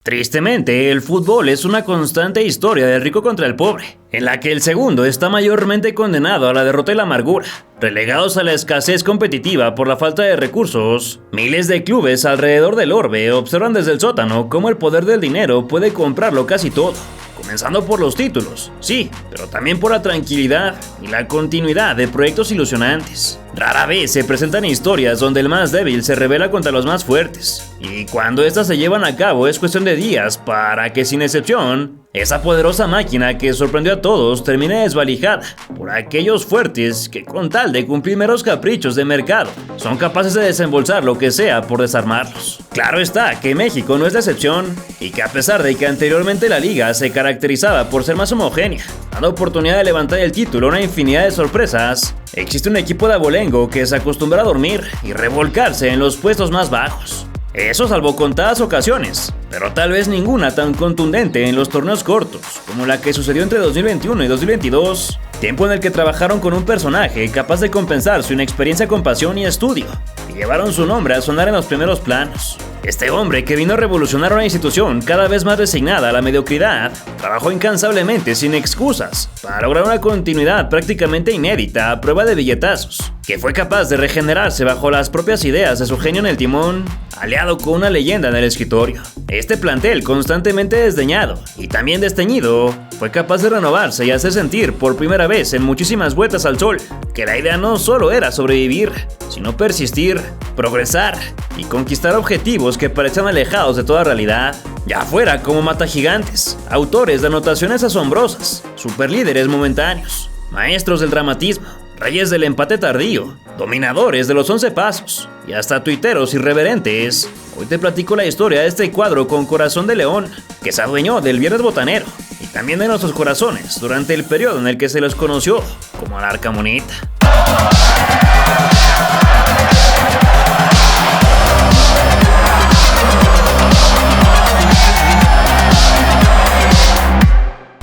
Tristemente, el fútbol es una constante historia del rico contra el pobre, en la que el segundo está mayormente condenado a la derrota y la amargura. Relegados a la escasez competitiva por la falta de recursos, miles de clubes alrededor del orbe observan desde el sótano cómo el poder del dinero puede comprarlo casi todo. Comenzando por los títulos, sí, pero también por la tranquilidad y la continuidad de proyectos ilusionantes. Rara vez se presentan historias donde el más débil se revela contra los más fuertes, y cuando estas se llevan a cabo es cuestión de días para que, sin excepción, esa poderosa máquina que sorprendió a todos termine desvalijada por aquellos fuertes que, con tal de cumplir meros caprichos de mercado, son capaces de desembolsar lo que sea por desarmarlos. Claro está que México no es la excepción, y que a pesar de que anteriormente la liga se caracterizaba por ser más homogénea, dando oportunidad de levantar el título a una infinidad de sorpresas, existe un equipo de abolengo que se acostumbra a dormir y revolcarse en los puestos más bajos. Eso salvo contadas ocasiones, pero tal vez ninguna tan contundente en los torneos cortos como la que sucedió entre 2021 y 2022, tiempo en el que trabajaron con un personaje capaz de compensar su inexperiencia con pasión y estudio, y llevaron su nombre a sonar en los primeros planos. Este hombre, que vino a revolucionar una institución cada vez más resignada a la mediocridad, trabajó incansablemente sin excusas para lograr una continuidad prácticamente inédita a prueba de billetazos, que fue capaz de regenerarse bajo las propias ideas de su genio en el timón, aliado con una leyenda en el escritorio. Este plantel, constantemente desdeñado y también desteñido, fue capaz de renovarse y hacer sentir por primera vez en muchísimas vueltas al sol que la idea no solo era sobrevivir, sino persistir, progresar y conquistar objetivos que parecían alejados de toda realidad, ya fuera como matagigantes, autores de anotaciones asombrosas, superlíderes momentáneos, maestros del dramatismo, reyes del empate tardío, dominadores de los 11 pasos y hasta tuiteros irreverentes. Hoy te platico la historia de este cuadro con corazón de león que se adueñó del Viernes Botanero y también de nuestros corazones durante el periodo en el que se los conoció como la Arcamonita.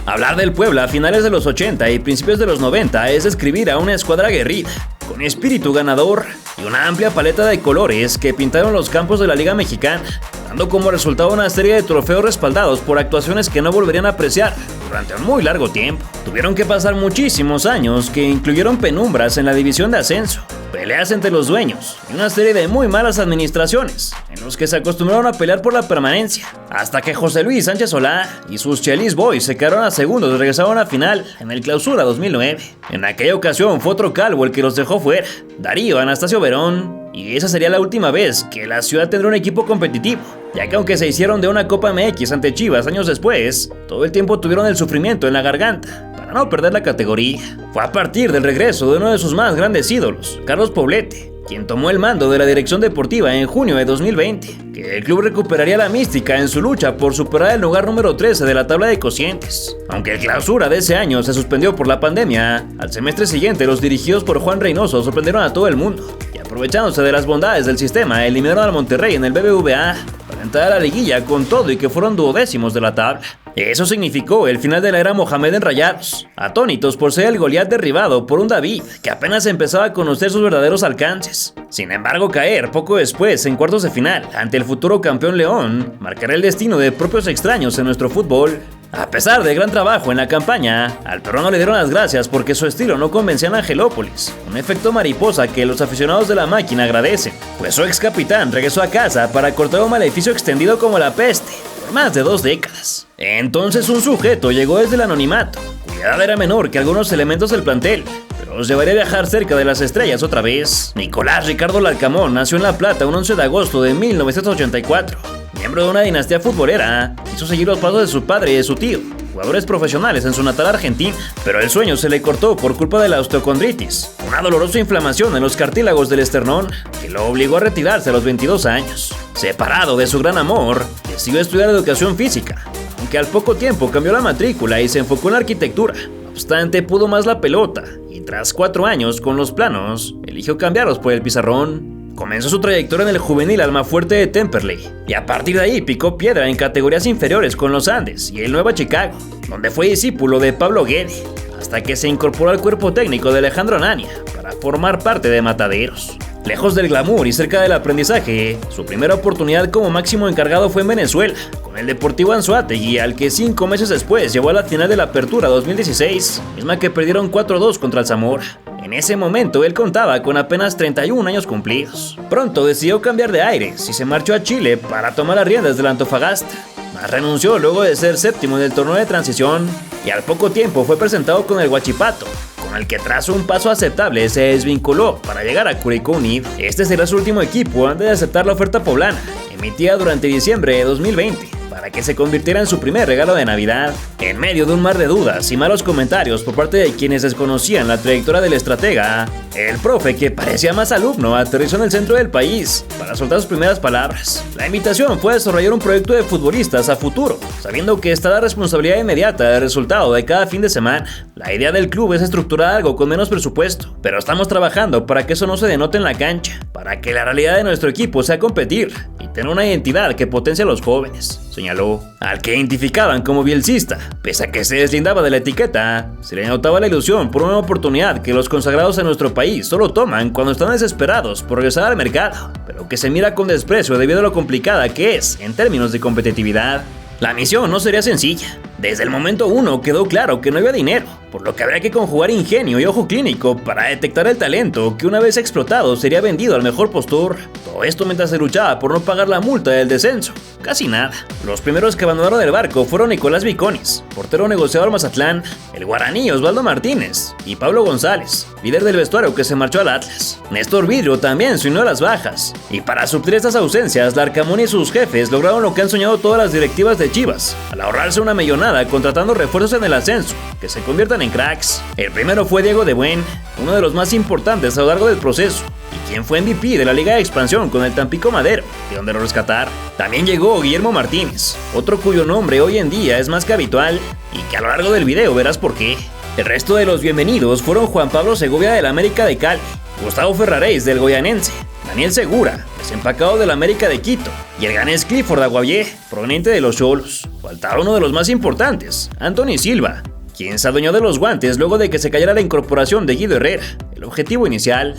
Hablar del Puebla a finales de los 80 y principios de los 90 es describir a una escuadra aguerrida, con espíritu ganador y una amplia paleta de colores que pintaron los campos de la Liga Mexicana, dando como resultado una serie de trofeos respaldados por actuaciones que no volverían a apreciar durante un muy largo tiempo. Tuvieron que pasar muchísimos años que incluyeron penumbras en la división de ascenso, peleas entre los dueños y una serie de muy malas administraciones en los que se acostumbraron a pelear por la permanencia, hasta que José Luis Sánchez Solá y sus Chelis Boys se quedaron a segundos y regresaron a final en el Clausura 2009. En aquella ocasión fue otro calvo el que los dejó fuera, Darío Anastasio Verón, y esa sería la última vez que la ciudad tendrá un equipo competitivo, ya que aunque se hicieron de una Copa MX ante Chivas años después, todo el tiempo tuvieron el sufrimiento en la garganta para no perder la categoría. Fue a partir del regreso de uno de sus más grandes ídolos, Carlos Poblete, quien tomó el mando de la dirección deportiva en junio de 2020, que el club recuperaría la mística en su lucha por superar el lugar número 13 de la tabla de cocientes. Aunque el Clausura de ese año se suspendió por la pandemia, al semestre siguiente los dirigidos por Juan Reynoso sorprendieron a todo el mundo, y aprovechándose de las bondades del sistema, eliminaron al Monterrey en el BBVA para entrar a la liguilla con todo y que fueron duodécimos de la tabla. Eso significó el final de la era Mohamed en Rayados, atónitos por ser el Goliat derribado por un David que apenas empezaba a conocer sus verdaderos alcances. Sin embargo, caer poco después en cuartos de final ante el futuro campeón León marcará el destino de propios extraños en nuestro fútbol. A pesar del gran trabajo en la campaña, al peruano le dieron las gracias porque su estilo no convencía en Angelópolis, un efecto mariposa que los aficionados de la máquina agradecen, pues su ex capitán regresó a casa para cortar un maleficio extendido como la peste por más de 2 décadas. Entonces un sujeto llegó desde el anonimato, cuya edad era menor que algunos elementos del plantel, pero los llevaría a viajar cerca de las estrellas otra vez. Nicolás Ricardo Larcamón nació en La Plata un 11 de agosto de 1984. Miembro de una dinastía futbolera, quiso seguir los pasos de su padre y de su tío, jugadores profesionales en su natal Argentina, pero el sueño se le cortó por culpa de la osteocondritis, una dolorosa inflamación en los cartílagos del esternón que lo obligó a retirarse a los 22 años. Separado de su gran amor, decidió estudiar educación física, aunque al poco tiempo cambió la matrícula y se enfocó en la arquitectura. No obstante, pudo más la pelota y tras 4 años con los planos, eligió cambiarlos por el pizarrón. Comenzó su trayectoria en el juvenil Almafuerte de Temperley y a partir de ahí picó piedra en categorías inferiores con los Andes y el Nueva Chicago, donde fue discípulo de Pablo Guede, hasta que se incorporó al cuerpo técnico de Alejandro Nania para formar parte de Mataderos. Lejos del glamour y cerca del aprendizaje, su primera oportunidad como máximo encargado fue en Venezuela, con el Deportivo Anzoátegui, al que 5 meses después llevó a la final de la Apertura 2016, misma que perdieron 4-2 contra el Zamora. En ese momento él contaba con apenas 31 años cumplidos. Pronto decidió cambiar de aires y se marchó a Chile para tomar las riendas del Antofagasta. Mas renunció luego de ser séptimo en el torneo de transición y al poco tiempo fue presentado con el Huachipato, con el que tras un paso aceptable se desvinculó para llegar a Curicó Unido. Este será su último equipo antes de aceptar la oferta poblana, emitida durante diciembre de 2020. Para que se convirtiera en su primer regalo de Navidad. En medio de un mar de dudas y malos comentarios por parte de quienes desconocían la trayectoria del estratega, el profe, que parecía más alumno, aterrizó en el centro del país para soltar sus primeras palabras. La invitación fue a desarrollar un proyecto de futbolistas a futuro, sabiendo que está la responsabilidad inmediata del resultado de cada fin de semana. La idea del club es estructurar algo con menos presupuesto, pero estamos trabajando para que eso no se denote en la cancha, para que la realidad de nuestro equipo sea competir y tener una identidad que potencie a los jóvenes, señaló. Al que identificaban como bielcista, pese a que se deslindaba de la etiqueta, se le notaba la ilusión por una oportunidad que los consagrados en nuestro país solo toman cuando están desesperados por regresar al mercado, pero que se mira con desprecio debido a lo complicada que es en términos de competitividad. La misión no sería sencilla. Desde el momento 1 quedó claro que no había dinero, por lo que habría que conjugar ingenio y ojo clínico para detectar el talento que una vez explotado sería vendido al mejor postor. Todo esto mientras se luchaba por no pagar la multa del descenso. Casi nada. Los primeros que abandonaron el barco fueron Nicolás Viconis, portero negociado al Mazatlán, el guaraní Osvaldo Martínez y Pablo González, líder del vestuario que se marchó al Atlas. Néstor Vidrio también se unió a las bajas, y para suplir estas ausencias, Larcamón y sus jefes lograron lo que han soñado todas las directivas de Chivas, al ahorrarse una millonada contratando refuerzos en el ascenso, que se conviertan en cracks. El primero fue Diego de Buen, uno de los más importantes a lo largo del proceso, y quien fue MVP de la Liga de Expansión con el Tampico Madero, de donde lo rescataron. También llegó Guillermo Martínez, otro cuyo nombre hoy en día es más que habitual, y que a lo largo del video verás por qué. El resto de los bienvenidos fueron Juan Pablo Segovia del América de Cali, Gustavo Ferraréis del Goyanense, Daniel Segura, desempacado del América de Quito, y el ganés Clifford Aguavié, proveniente de los Xolos. Faltaba uno de los más importantes, Anthony Silva, quien se adueñó de los guantes luego de que se cayera la incorporación de Guido Herrera, el objetivo inicial.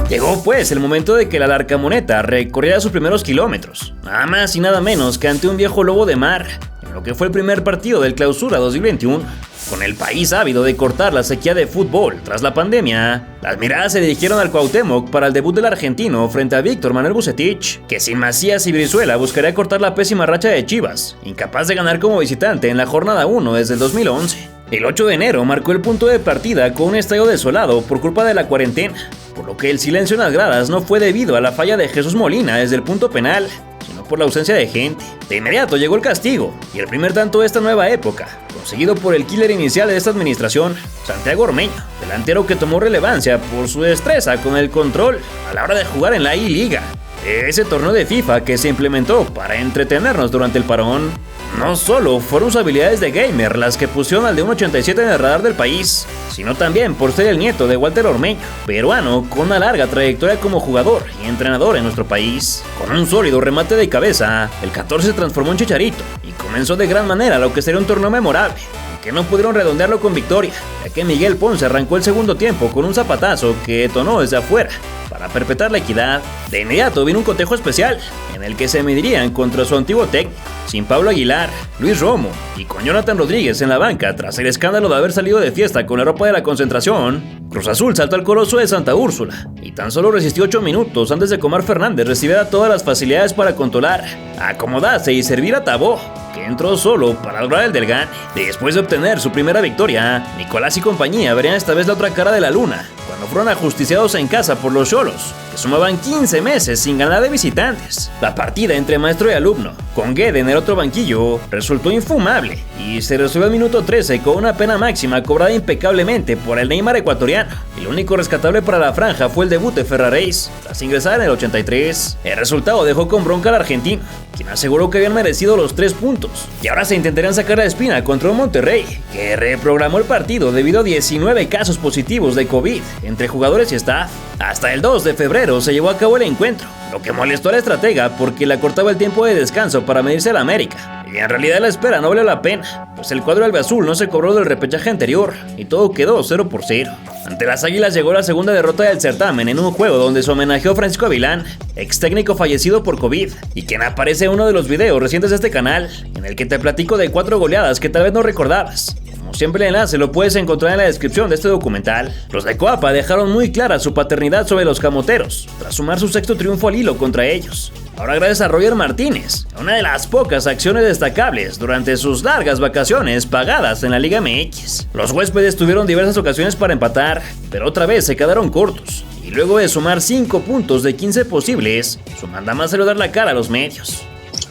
Llegó pues el momento de que la Larcamoneta recorriera sus primeros kilómetros, nada más y nada menos que ante un viejo lobo de mar, en lo que fue el primer partido del Clausura 2021. Con el país ávido de cortar la sequía de fútbol tras la pandemia, las miradas se dirigieron al Cuauhtémoc para el debut del argentino frente a Víctor Manuel Vucetich, que sin Macías y Brizuela buscaría cortar la pésima racha de Chivas, incapaz de ganar como visitante en la jornada 1 desde el 2011. El 8 de enero marcó el punto de partida con un estadio desolado por culpa de la cuarentena, por lo que el silencio en las gradas no fue debido a la falla de Jesús Molina desde el punto penal, sino por la ausencia de gente. De inmediato llegó el castigo y el primer tanto de esta nueva época, conseguido por el killer inicial de esta administración, Santiago Ormeño, delantero que tomó relevancia por su destreza con el control a la hora de jugar en la I-Liga, ese torneo de FIFA que se implementó para entretenernos durante el parón. No solo fueron sus habilidades de gamer las que pusieron al de 1.87 en el radar del país, sino también por ser el nieto de Walter Ormeño, peruano con una larga trayectoria como jugador y entrenador en nuestro país. Con un sólido remate de cabeza, el 14 se transformó en Chicharito y comenzó de gran manera lo que sería un torneo memorable, que no pudieron redondearlo con victoria, ya que Miguel Ponce arrancó el segundo tiempo con un zapatazo que detonó desde afuera para perpetrar la equidad. De inmediato vino un cotejo especial, en el que se medirían contra su antiguo técnico, sin Pablo Aguilar, Luis Romo y con Jonathan Rodríguez en la banca tras el escándalo de haber salido de fiesta con la ropa de la concentración. Cruz Azul saltó al Coloso de Santa Úrsula y tan solo resistió 8 minutos antes de que Omar Fernández recibiera todas las facilidades para controlar, acomodarse y servir a Tabó, que entró solo para lograr el del gane. Después de obtener su primera victoria, Nicolás y compañía verían esta vez la otra cara de la luna, cuando fueron ajusticiados en casa por los Xolos, que sumaban 15 meses sin ganar de visitantes. La partida entre maestro y alumno, con Guede en el otro banquillo, resultó infumable y se resolvió al minuto 13 con una pena máxima cobrada impecablemente por el Neymar ecuatoriano, italiano. El único rescatable para la franja fue el debut de Ferrareis, tras ingresar en el 83. El resultado dejó con bronca al argentino, quien aseguró que habían merecido los 3 puntos. Y ahora se intentarían sacar la espina contra un Monterrey, que reprogramó el partido debido a 19 casos positivos de COVID entre jugadores y staff. Hasta el 2 de febrero se llevó a cabo el encuentro, lo que molestó a la estratega porque le acortaba el tiempo de descanso para medirse al América. Y en realidad la espera no valió la pena, pues el cuadro albiazul no se cobró del repechaje anterior y todo quedó 0-0. Ante las Águilas llegó la segunda derrota del certamen en un juego donde se homenajeó a Francisco Avilán, ex técnico fallecido por COVID, y quien aparece en uno de los videos recientes de este canal, en el que te platico de 4 goleadas que tal vez no recordabas. Como siempre, el enlace lo puedes encontrar en la descripción de este documental. Los de Coapa dejaron muy clara su paternidad sobre los camoteros, tras sumar su 6º triunfo al hilo contra ellos. Ahora gracias a Roger Martínez, una de las pocas acciones destacables durante sus largas vacaciones pagadas en la Liga MX. Los huéspedes tuvieron diversas ocasiones para empatar, pero otra vez se quedaron cortos. Y luego de sumar 5 puntos de 15 posibles, su mandamás salió a dar la cara a los medios.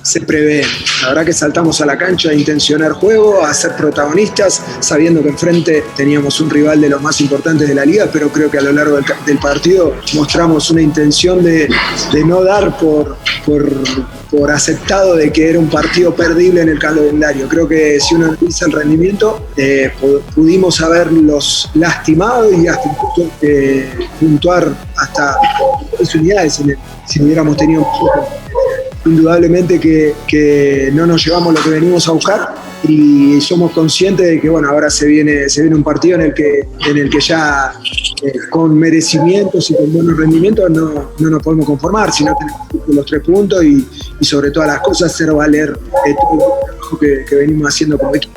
Se prevé. La verdad que saltamos a la cancha a intencionar juego, a ser protagonistas, sabiendo que enfrente teníamos un rival de los más importantes de la liga, pero creo que a lo largo del partido mostramos una intención de no dar por aceptado de que era un partido perdible en el calendario. Creo que si uno analiza el rendimiento, pudimos haberlos lastimado y hasta puntuar hasta 3 unidades si hubiéramos tenido un poco. Indudablemente que no nos llevamos lo que venimos a buscar y somos conscientes de que bueno, ahora se viene un partido en el que ya con merecimientos y con buenos rendimientos no nos podemos conformar, sino tenemos los 3 puntos y sobre todas las cosas hacer valer todo el trabajo que venimos haciendo como equipo.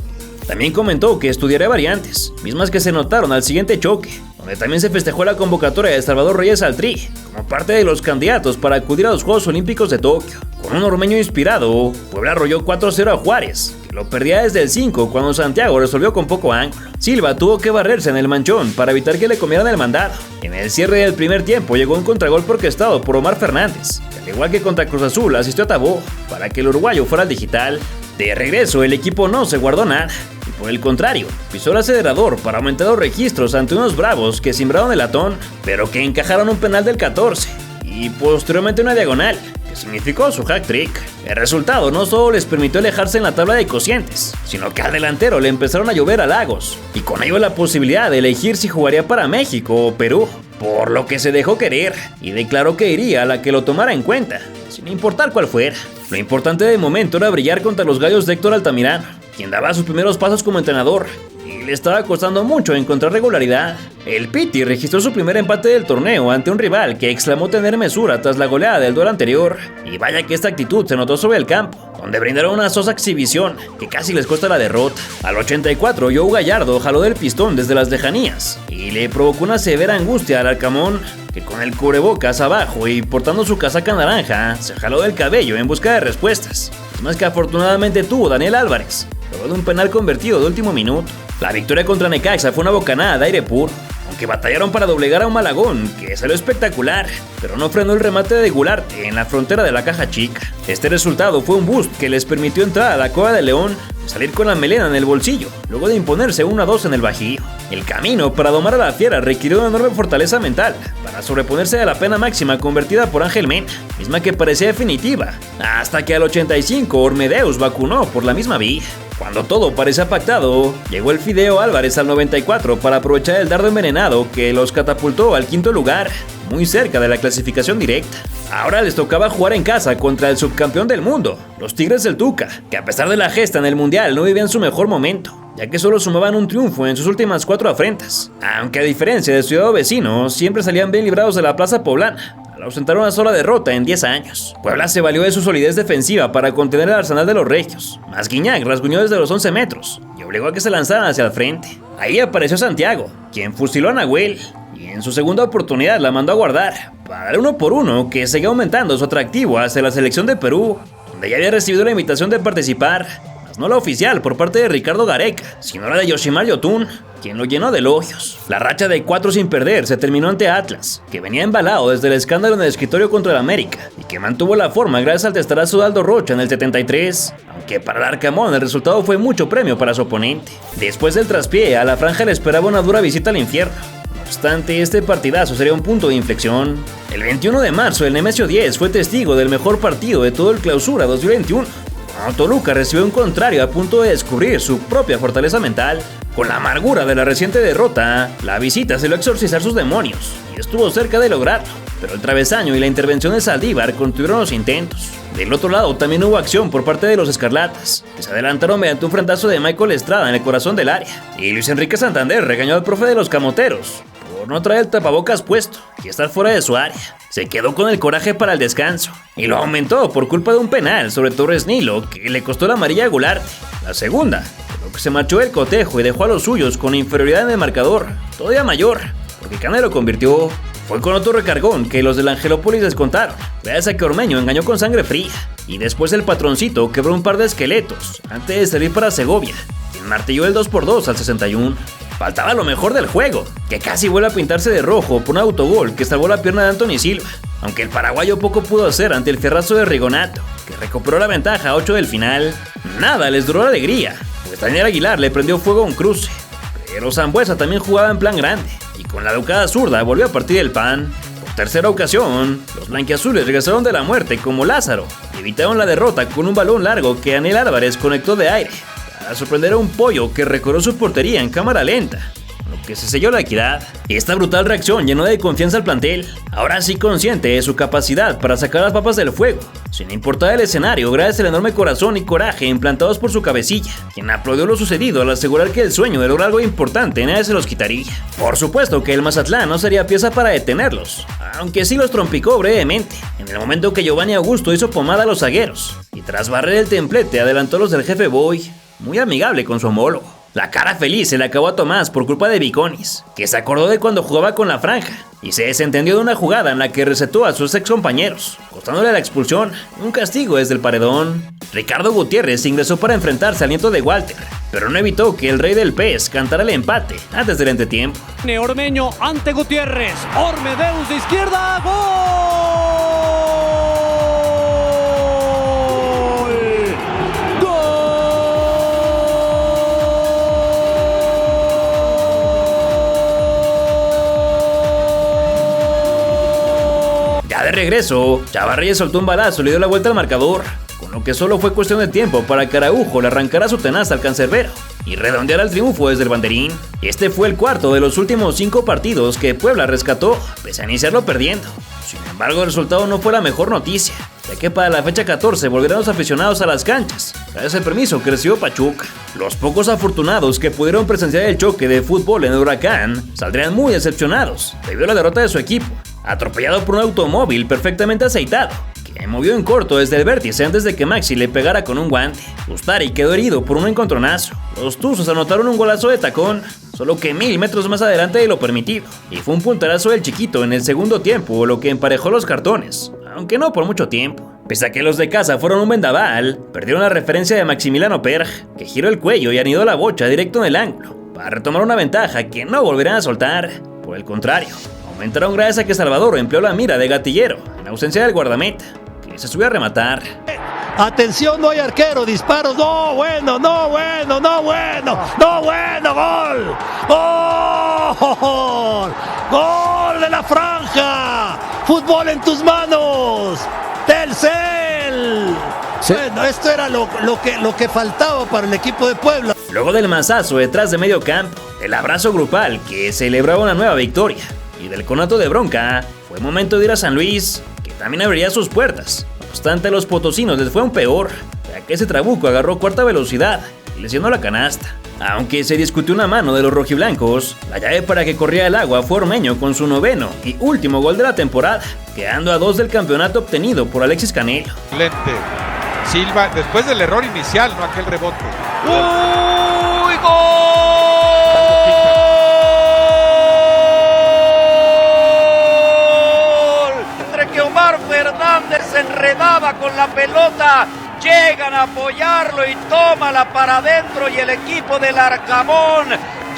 También comentó que estudiará variantes, mismas que se notaron al siguiente choque, donde también se festejó la convocatoria de Salvador Reyes al Tri, como parte de los candidatos para acudir a los Juegos Olímpicos de Tokio. Con un ormeño inspirado, Puebla arrolló 4-0 a Juárez, que lo perdía desde el 5 cuando Santiago resolvió con poco ángulo. Silva tuvo que barrerse en el manchón para evitar que le comieran el mandado. En el cierre del primer tiempo llegó un contragolpe orquestado por Omar Fernández, que al igual que contra Cruz Azul asistió a Tabó para que el uruguayo fuera al digital. De regreso, el equipo no se guardó nada, y por el contrario, pisó el acelerador para aumentar los registros ante unos Bravos que simbraron el latón, pero que encajaron un penal del 14, y posteriormente una diagonal, que significó su hat-trick. El resultado no solo les permitió alejarse en la tabla de cocientes, sino que al delantero le empezaron a llover halagos, y con ello la posibilidad de elegir si jugaría para México o Perú, por lo que se dejó querer, y declaró que iría a la que lo tomara en cuenta, sin importar cuál fuera. Lo importante de momento era brillar contra los gallos de Héctor Altamirano, quien daba sus primeros pasos como entrenador, y le estaba costando mucho encontrar regularidad. El Piti registró su primer empate del torneo ante un rival que exclamó tener mesura tras la goleada del duelo anterior, y vaya que esta actitud se notó sobre el campo, donde brindaron una sosa exhibición que casi les cuesta la derrota. Al 84, Joe Gallardo jaló del pistón desde las lejanías y le provocó una severa angustia al Arcamón, que con el cubrebocas abajo y portando su casaca naranja, se jaló del cabello en busca de respuestas. Es más que afortunadamente tuvo Daniel Álvarez, luego de un penal convertido de último minuto. La victoria contra Necaxa fue una bocanada de aire puro, aunque batallaron para doblegar a un Malagón que salió espectacular, pero no frenó el remate de Gularte en la frontera de la caja chica. Este resultado fue un boost que les permitió entrar a la Cueva de León y salir con la melena en el bolsillo, luego de imponerse 1-2 en el Bajío. El camino para domar a la fiera requirió una enorme fortaleza mental para sobreponerse a la pena máxima convertida por Ángel Mena, misma que parecía definitiva, hasta que al 85 Ormedeus vacunó por la misma vía. Cuando todo parecía pactado, llegó el Fideo Álvarez al 94 para aprovechar el dardo envenenado que los catapultó al 5º lugar, muy cerca de la clasificación directa. Ahora les tocaba jugar en casa contra el subcampeón del mundo, los Tigres del Tuca, que a pesar de la gesta en el Mundial no vivían su mejor momento, ya que solo sumaban un triunfo en sus últimas 4 afrentas, aunque a diferencia de su ciudad vecino, siempre salían bien librados de la Plaza Poblana, al ausentar una sola derrota en 10 años. Puebla se valió de su solidez defensiva para contener el arsenal de los regios, mas Guiñac rasguñó desde los 11 metros y obligó a que se lanzaran hacia el frente. Ahí apareció Santiago, quien fusiló a Nahuel, y en su segunda oportunidad la mandó a guardar, para el 1-1 que seguía aumentando su atractivo hacia la selección de Perú, donde ya había recibido la invitación de participar, mas no la oficial por parte de Ricardo Gareca, sino la de Yoshimar Yotun, quien lo llenó de elogios. La racha de 4 sin perder se terminó ante Atlas, que venía embalado desde el escándalo en el escritorio contra el América, y que mantuvo la forma gracias al testarazo de Aldo Rocha en el 73, aunque para el Arcamón el resultado fue mucho premio para su oponente. Después del traspié, a la franja le esperaba una dura visita al infierno. obstante, este partidazo sería un punto de inflexión. El 21 de marzo, el Nemesio 10 fue testigo del mejor partido de todo el Clausura 2021. Cuando Toluca recibió un contrario a punto de descubrir su propia fortaleza mental. Con la amargura de la reciente derrota, la visita se lo exorcizar sus demonios y estuvo cerca de lograrlo, pero el travesaño y la intervención de Saldívar contuvieron los intentos. Del otro lado también hubo acción por parte de los escarlatas, que se adelantaron mediante un frentazo de Michael Estrada en el corazón del área, y Luis Enrique Santander regañó al profe de los camoteros por no traer el tapabocas puesto y estar fuera de su área. Se quedó con el coraje para el descanso y lo aumentó por culpa de un penal sobre Torres Nilo que le costó la amarilla a Gularte, la segunda, lo que se marchó del cotejo y dejó a los suyos con inferioridad en el marcador, todavía mayor, porque Canelo convirtió. Fue con otro recargón que los del Angelópolis descontaron, gracias a que Ormeño engañó con sangre fría, y después el patroncito quebró un par de esqueletos antes de salir para Segovia, quien martilló el 2-2 al 61. Faltaba lo mejor del juego, que casi vuelve a pintarse de rojo por un autogol que salvó la pierna de Anthony Silva, aunque el paraguayo poco pudo hacer ante el fierrazo de Rigonato, que recuperó la ventaja a 8 del final. Nada les duró la alegría, pues Daniel Aguilar le prendió fuego a un cruce, pero Sambuesa también jugaba en plan grande, y con la educada zurda volvió a partir el pan. Por tercera ocasión, los blanquiazules regresaron de la muerte como Lázaro y evitaron la derrota con un balón largo que Anel Álvarez conectó de aire para sorprender a un pollo que recorrió su portería en cámara lenta, lo que se selló la equidad. Esta brutal reacción llenó de confianza al plantel, ahora sí consciente de su capacidad para sacar las papas del fuego, sin importar el escenario, gracias al enorme corazón y coraje implantados por su cabecilla, quien aplaudió lo sucedido al asegurar que el sueño de lograr algo importante nadie se los quitaría. Por supuesto que el Mazatlán no sería pieza para detenerlos, aunque sí los trompicó brevemente, en el momento que Giovanni Augusto hizo pomada a los zagueros, y tras barrer el templete adelantó a los del jefe Boy, muy amigable con su homólogo. La cara feliz se le acabó a Tomás por culpa de Viconis, que se acordó de cuando jugaba con la franja y se desentendió de una jugada en la que recetó a sus ex compañeros, costándole la expulsión, un castigo desde el paredón. Ricardo Gutiérrez ingresó para enfrentarse al nieto de Walter, pero no evitó que el rey del pez cantara el empate antes del entretiempo. Ormeño ante Gutiérrez, Ormedeus de izquierda, ¡gol! De regreso, Chavarrías soltó un balazo y le dio la vuelta al marcador, con lo que solo fue cuestión de tiempo para que Araujo le arrancara su tenaza al cancerbero y redondeara el triunfo desde el banderín. Este fue el cuarto de los últimos 5 partidos que Puebla rescató, pese a iniciarlo perdiendo. Sin embargo, el resultado no fue la mejor noticia, ya que para la fecha 14 volvieron los aficionados a las canchas, gracias al permiso que recibió Pachuca. Los pocos afortunados que pudieron presenciar el choque de fútbol en el Huracán saldrían muy decepcionados debido a la derrota de su equipo, atropellado por un automóvil perfectamente aceitado, que movió en corto desde el vértice antes de que Maxi le pegara con un guante. Ustari quedó herido por un encontronazo. Los Tuzos anotaron un golazo de tacón, solo que 1000 metros más adelante de lo permitido, y fue un punterazo del Chiquito en el segundo tiempo, lo que emparejó los cartones, aunque no por mucho tiempo. Pese a que los de casa fueron un vendaval, perdieron la referencia de Maximiliano Perg, que giró el cuello y anidó la bocha directo en el ángulo, para retomar una ventaja que no volverán a soltar. Por el contrario, aumentaron gracias a que Salvador empleó la mira de gatillero en ausencia del guardameta, que se subió a rematar. Atención, no hay arquero, disparos, no bueno, no bueno, no bueno, no bueno, gol, gol, gol de la franja, fútbol en tus manos, Telcel. Sí. Bueno, esto era lo que faltaba para el equipo de Puebla. Luego del mazazo detrás de medio campo, el abrazo grupal que celebraba una nueva victoria y del conato de bronca, fue momento de ir a San Luis, que también abriría sus puertas. No obstante, a los potosinos les fue un peor, ya que ese trabuco agarró cuarta velocidad y lesionó la canasta. Aunque se discutió una mano de los rojiblancos, la llave para que corriera el agua fue Ormeño con su 9º y último gol de la temporada, quedando a 2 del campeonato obtenido por Alexis Canelo. Lente. Silva, después del error inicial, no aquel rebote. ¡Uy, gol! Entre que Omar Fernández se enredaba con la pelota, llegan a apoyarlo y tómala para adentro y el equipo del Arcamón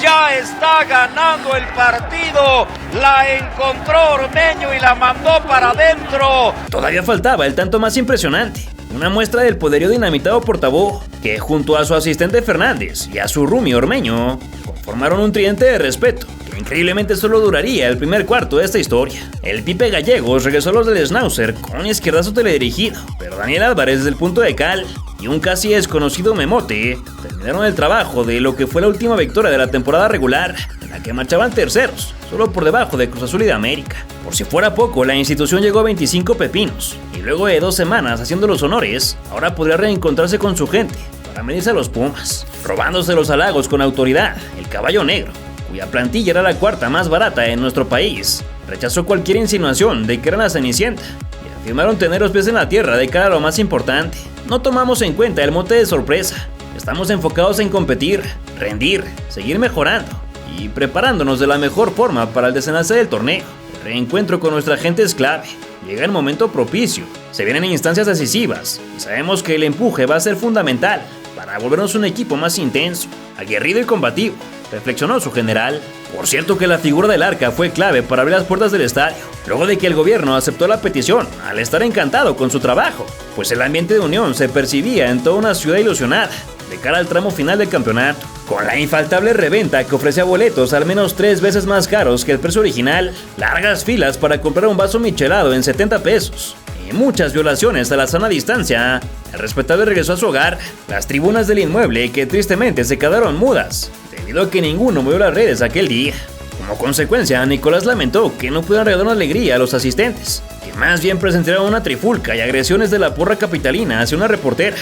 ya está ganando el partido. La encontró Ormeño y la mandó para adentro. Todavía faltaba el tanto más impresionante. Una muestra del poderío dinamitado por Tabó, que junto a su asistente Fernández y a su roomie Ormeño, conformaron un tridente de respeto, que Increíblemente solo duraría el primer cuarto de esta historia. El Pipe Gallegos regresó a los del Schnauzer con un izquierdazo teledirigido, pero Daniel Álvarez desde el punto de cal y un casi desconocido Memote terminaron el trabajo de lo que fue la última victoria de la temporada regular, en la que marchaban terceros, solo por debajo de Cruz Azul y de América. Por si fuera poco, la institución llegó a 25 pepinos, y luego de 2 semanas haciendo los honores, ahora podría reencontrarse con su gente para medirse a los Pumas, robándose los halagos con autoridad. El Caballo Negro, cuya plantilla era la cuarta más barata en nuestro país, rechazó cualquier insinuación de que era la Cenicienta y afirmaron tener los pies en la tierra de cara a lo más importante. No tomamos en cuenta el mote de sorpresa, estamos enfocados en competir, rendir, seguir mejorando y preparándonos de la mejor forma para el desenlace del torneo. El reencuentro con nuestra gente es clave, llega el momento propicio, se vienen instancias decisivas y sabemos que el empuje va a ser fundamental para volvernos un equipo más intenso, aguerrido y combativo, reflexionó su general. Por cierto que la figura del Arca fue clave para abrir las puertas del estadio, luego de que el gobierno aceptó la petición al estar encantado con su trabajo, pues el ambiente de unión se percibía en toda una ciudad ilusionada de cara al tramo final del campeonato, con la infaltable reventa que ofrecía boletos al menos 3 veces más caros que el precio original, largas filas para comprar un vaso michelado en 70 pesos y muchas violaciones a la sana distancia. El respetable regresó a su hogar, las tribunas del inmueble que tristemente se quedaron mudas debido a que ninguno movió las redes aquel día. Como consecuencia, Nicolás lamentó que no pudieran regalar una alegría a los asistentes, que más bien presentaron una trifulca y agresiones de la porra capitalina hacia una reportera,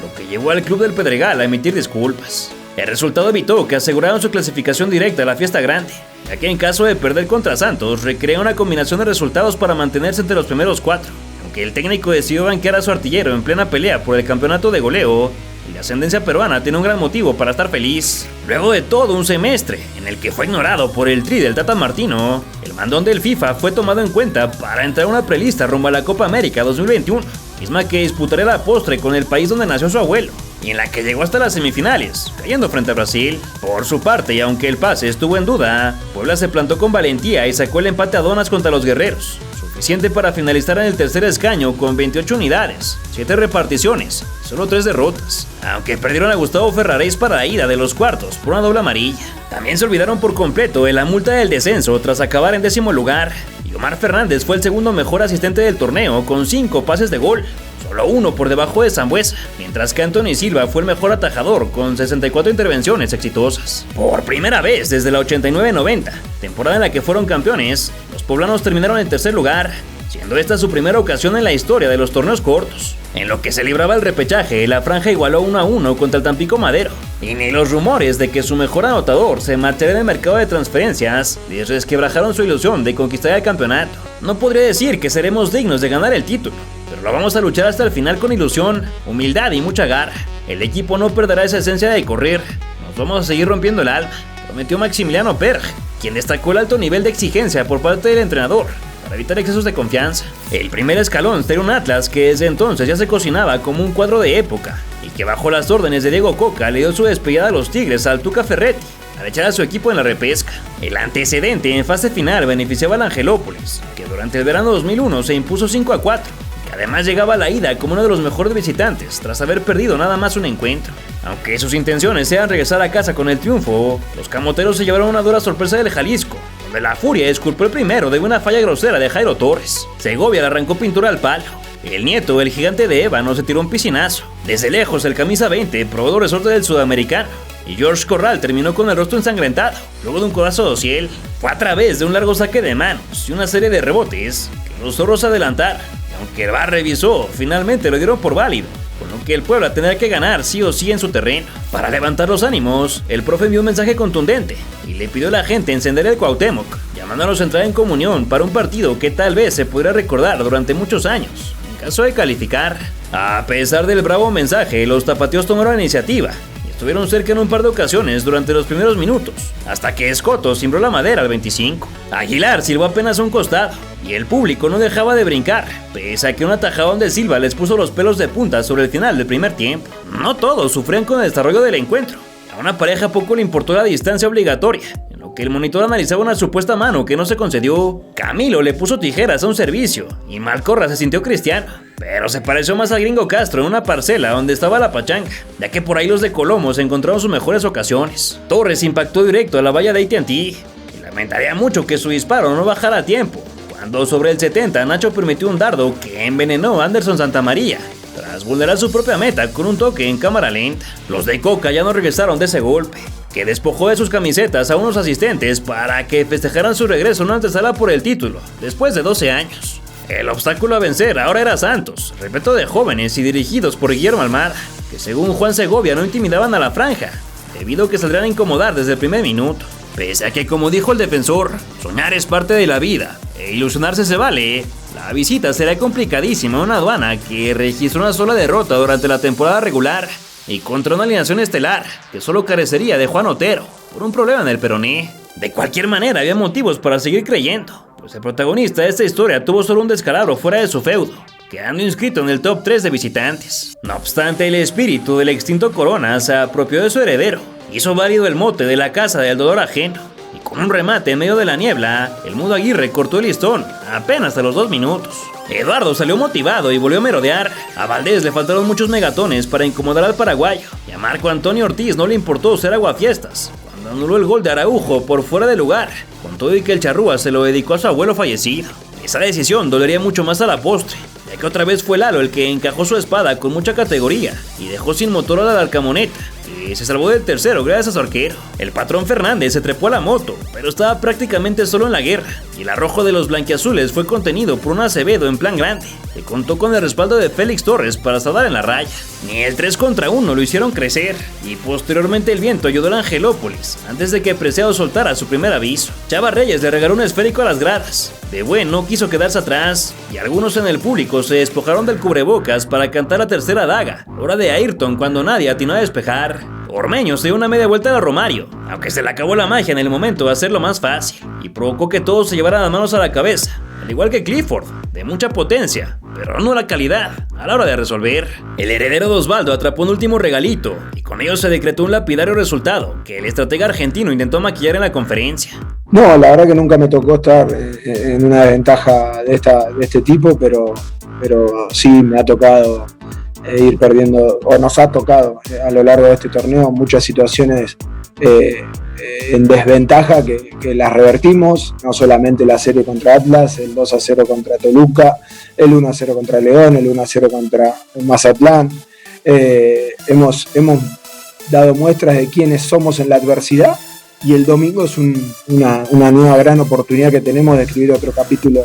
lo que llevó al club del Pedregal a emitir disculpas. El resultado evitó que aseguraran su clasificación directa a la fiesta grande, ya que en caso de perder contra Santos requería una combinación de resultados para mantenerse entre los primeros 4, aunque el técnico decidió banquear a su artillero en plena pelea por el campeonato de goleo. Y la ascendencia peruana tiene un gran motivo para estar feliz. Luego de todo un semestre en el que fue ignorado por el Tri del Tata Martino, el mandón del FIFA fue tomado en cuenta para entrar a una prelista rumbo a la Copa América 2021, misma que disputará la postre con el país donde nació su abuelo, y en la que llegó hasta las semifinales, cayendo frente a Brasil. Por su parte, y aunque el pase estuvo en duda, Puebla se plantó con valentía y sacó el empate a donas contra los guerreros, suficiente para finalizar en el tercer escaño con 28 unidades, 7 reparticiones, solo 3 derrotas, aunque perdieron a Gustavo Ferraréis para la ida de los cuartos por una doble amarilla. También se olvidaron por completo de la multa del descenso tras acabar en 10º lugar, y Omar Fernández fue el segundo mejor asistente del torneo con 5 pases de gol, solo 1 por debajo de Sambuesa, mientras que Anthony Silva fue el mejor atajador con 64 intervenciones exitosas. Por primera vez desde la 89-90, temporada en la que fueron campeones, los poblanos terminaron en tercer lugar, siendo esta su primera ocasión en la historia de los torneos cortos. En lo que se libraba el repechaje, la franja igualó 1-1 contra el Tampico Madero, y ni los rumores de que su mejor anotador se marcharía en el mercado de transferencias les resquebrajaron su ilusión de conquistar el campeonato. No podría decir que seremos dignos de ganar el título, pero lo vamos a luchar hasta el final con ilusión, humildad y mucha garra. El equipo no perderá esa esencia de correr, nos vamos a seguir rompiendo el alma, prometió Maximiliano Perg, quien destacó el alto nivel de exigencia por parte del entrenador para evitar excesos de confianza. El primer escalón sería un Atlas que desde entonces ya se cocinaba como un cuadro de época y que bajo las órdenes de Diego Coca le dio su despedida a los Tigres al Tuca Ferretti al echar a su equipo en la repesca. El antecedente en fase final beneficiaba al Angelópolis, que durante el verano 2001 se impuso 5-4, que además llegaba a la ida como uno de los mejores visitantes tras haber perdido nada más un encuentro. Aunque sus intenciones eran regresar a casa con el triunfo, los camoteros se llevaron una dura sorpresa del Jalisco, donde la Furia esculpó el primero de una falla grosera de Jairo Torres. Segovia le arrancó pintura al palo. El nieto, el gigante de Ébano, se tiró un piscinazo. Desde lejos, el camisa 20 probó los resortes del sudamericano, y George Corral terminó con el rostro ensangrentado, luego de un codazo dociel. Fue a través de un largo saque de manos y una serie de rebotes que los zorros adelantaron. Aunque el VAR revisó, finalmente lo dieron por válido, con lo que el Puebla tendrá que ganar sí o sí en su terreno. Para levantar los ánimos, el profe envió un mensaje contundente y le pidió a la gente encender el Cuauhtémoc, llamándolos a entrar en comunión para un partido que tal vez se pudiera recordar durante muchos años, en caso de calificar. A pesar del bravo mensaje, los tapatíos tomaron la iniciativa y estuvieron cerca en un par de ocasiones durante los primeros minutos, hasta que Escoto cimbró la madera al 25. Aguilar silbó apenas a un costado y el público no dejaba de brincar, pese a que un atajadón de Silva les puso los pelos de punta sobre el final del primer tiempo. No todos sufrían con el desarrollo del encuentro. A una pareja poco le importó la distancia obligatoria, en lo que el monitor analizaba una supuesta mano que no se concedió. Camilo le puso tijeras a un servicio y Malcorra se sintió cristiano, pero se pareció más a Gringo Castro en una parcela donde estaba la pachanga, ya que por ahí los de Colomos encontraron sus mejores ocasiones. Torres impactó directo a la valla de AT&T. Lamentaría mucho que su disparo no bajara a tiempo, cuando sobre el 70 Nacho permitió un dardo que envenenó a Anderson Santamaría, tras vulnerar su propia meta con un toque en cámara lenta. Los de Coca ya no regresaron de ese golpe, que despojó de sus camisetas a unos asistentes para que festejaran su regreso en una antesala por el título, después de 12 años. El obstáculo a vencer ahora era Santos, repleto de jóvenes y dirigidos por Guillermo Almada, que según Juan Segovia no intimidaban a la franja, debido a que saldrían a incomodar desde el primer minuto. Pese a que, como dijo el defensor, soñar es parte de la vida e ilusionarse se vale, la visita será complicadísima a una Aduana que registró una sola derrota durante la temporada regular y contra una alineación estelar que solo carecería de Juan Otero por un problema en el peroné. De cualquier manera, había motivos para seguir creyendo, pues el protagonista de esta historia tuvo solo un descalabro fuera de su feudo, quedando inscrito en el top 3 de visitantes. No obstante, el espíritu del extinto Corona se apropió de su heredero, hizo válido el mote de la casa del dolor ajeno, y con un remate en medio de la niebla, el Mudo Aguirre cortó el listón apenas a los 2 minutos. Eduardo salió motivado y volvió a merodear. A Valdés le faltaron muchos megatones para incomodar al paraguayo, y a Marco Antonio Ortiz no le importó ser aguafiestas cuando anuló el gol de Araujo por fuera de lugar, con todo y que el charrúa se lo dedicó a su abuelo fallecido. Esa decisión dolería mucho más a la postre, ya que otra vez fue Lalo el que encajó su espada con mucha categoría y dejó sin motor a la Arcamoneta, que se salvó del tercero gracias a su arquero. El patrón Fernández se trepó a la moto, pero estaba prácticamente solo en la guerra, y el arrojo de los blanquiazules fue contenido por un Acevedo en plan grande, que contó con el respaldo de Félix Torres para salvar en la raya. Ni el 3 contra 1 lo hicieron crecer, y posteriormente el viento ayudó al Angelópolis, antes de que Preciado soltara su primer aviso. Chava Reyes le regaló un esférico a las gradas. De Buen no quiso quedarse atrás, y algunos en el público se despojaron del cubrebocas para cantar la tercera daga, hora de Ayrton cuando nadie atinó a despejar. Ormeño se dio una media vuelta a Romario, aunque se le acabó la magia en el momento de hacerlo más fácil, y provocó que todos se llevaran las manos a la cabeza, al igual que Clifford, de mucha potencia, pero no la calidad a la hora de resolver. El heredero de Osvaldo atrapó un último regalito, y con ello se decretó un lapidario resultado que el estratega argentino intentó maquillar en la conferencia. No, la verdad que nunca me tocó estar en una desventaja de este tipo, pero sí me ha tocado ir perdiendo, o nos ha tocado a lo largo de este torneo muchas situaciones en desventaja que las revertimos, no solamente la serie contra Atlas, el 2-0 contra Toluca, el 1-0 contra León, el 1-0 contra Mazatlán. Hemos dado muestras de quiénes somos en la adversidad, y el domingo es una nueva gran oportunidad que tenemos de escribir otro capítulo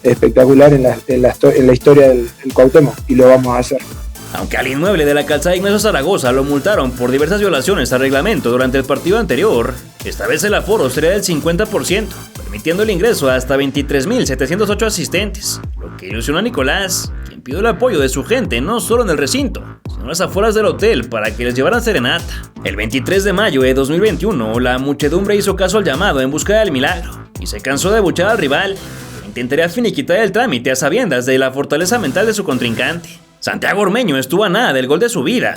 espectacular en la historia del Cuauhtémoc, y lo vamos a hacer. Aunque al inmueble de la calzada Ignacio Zaragoza lo multaron por diversas violaciones al reglamento durante el partido anterior, esta vez el aforo sería del 50%, permitiendo el ingreso a hasta 23.708 asistentes, lo que ilusionó a Nicolás, quien pidió el apoyo de su gente no solo en el recinto, sino en las afueras del hotel para que les llevaran serenata. El 23 de mayo de 2021, la muchedumbre hizo caso al llamado en busca del milagro, y se cansó de abuchar al rival, que intentaría finiquitar el trámite a sabiendas de la fortaleza mental de su contrincante. Santiago Ormeño estuvo a nada del gol de su vida,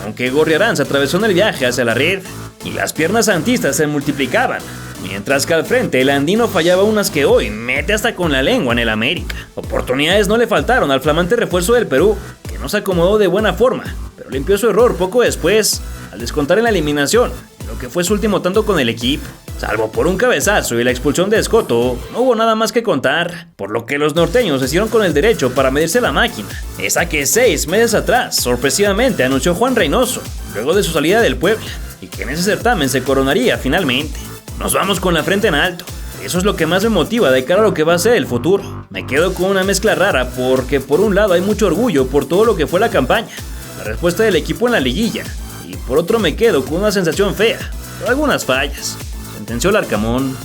aunque Gorriarán se atravesó en el viaje hacia la red, y las piernas santistas se multiplicaban, mientras que al frente el andino fallaba unas que hoy mete hasta con la lengua en el América. Oportunidades no le faltaron al flamante refuerzo del Perú, que no se acomodó de buena forma, pero limpió su error poco después, al descontar en la eliminación, lo que fue su último tanto con el equipo. Salvo por un cabezazo y la expulsión de Escoto, no hubo nada más que contar, por lo que los norteños se hicieron con el derecho para medirse la máquina, esa que 6 meses atrás sorpresivamente anunció Juan Reynoso, luego de su salida del Puebla, y que en ese certamen se coronaría finalmente. Nos vamos con la frente en alto, eso es lo que más me motiva de cara a lo que va a ser el futuro. Me quedo con una mezcla rara porque por un lado hay mucho orgullo por todo lo que fue la campaña, la respuesta del equipo en la liguilla, y por otro me quedo con una sensación fea, pero algunas fallas. Sentenció Larcamón.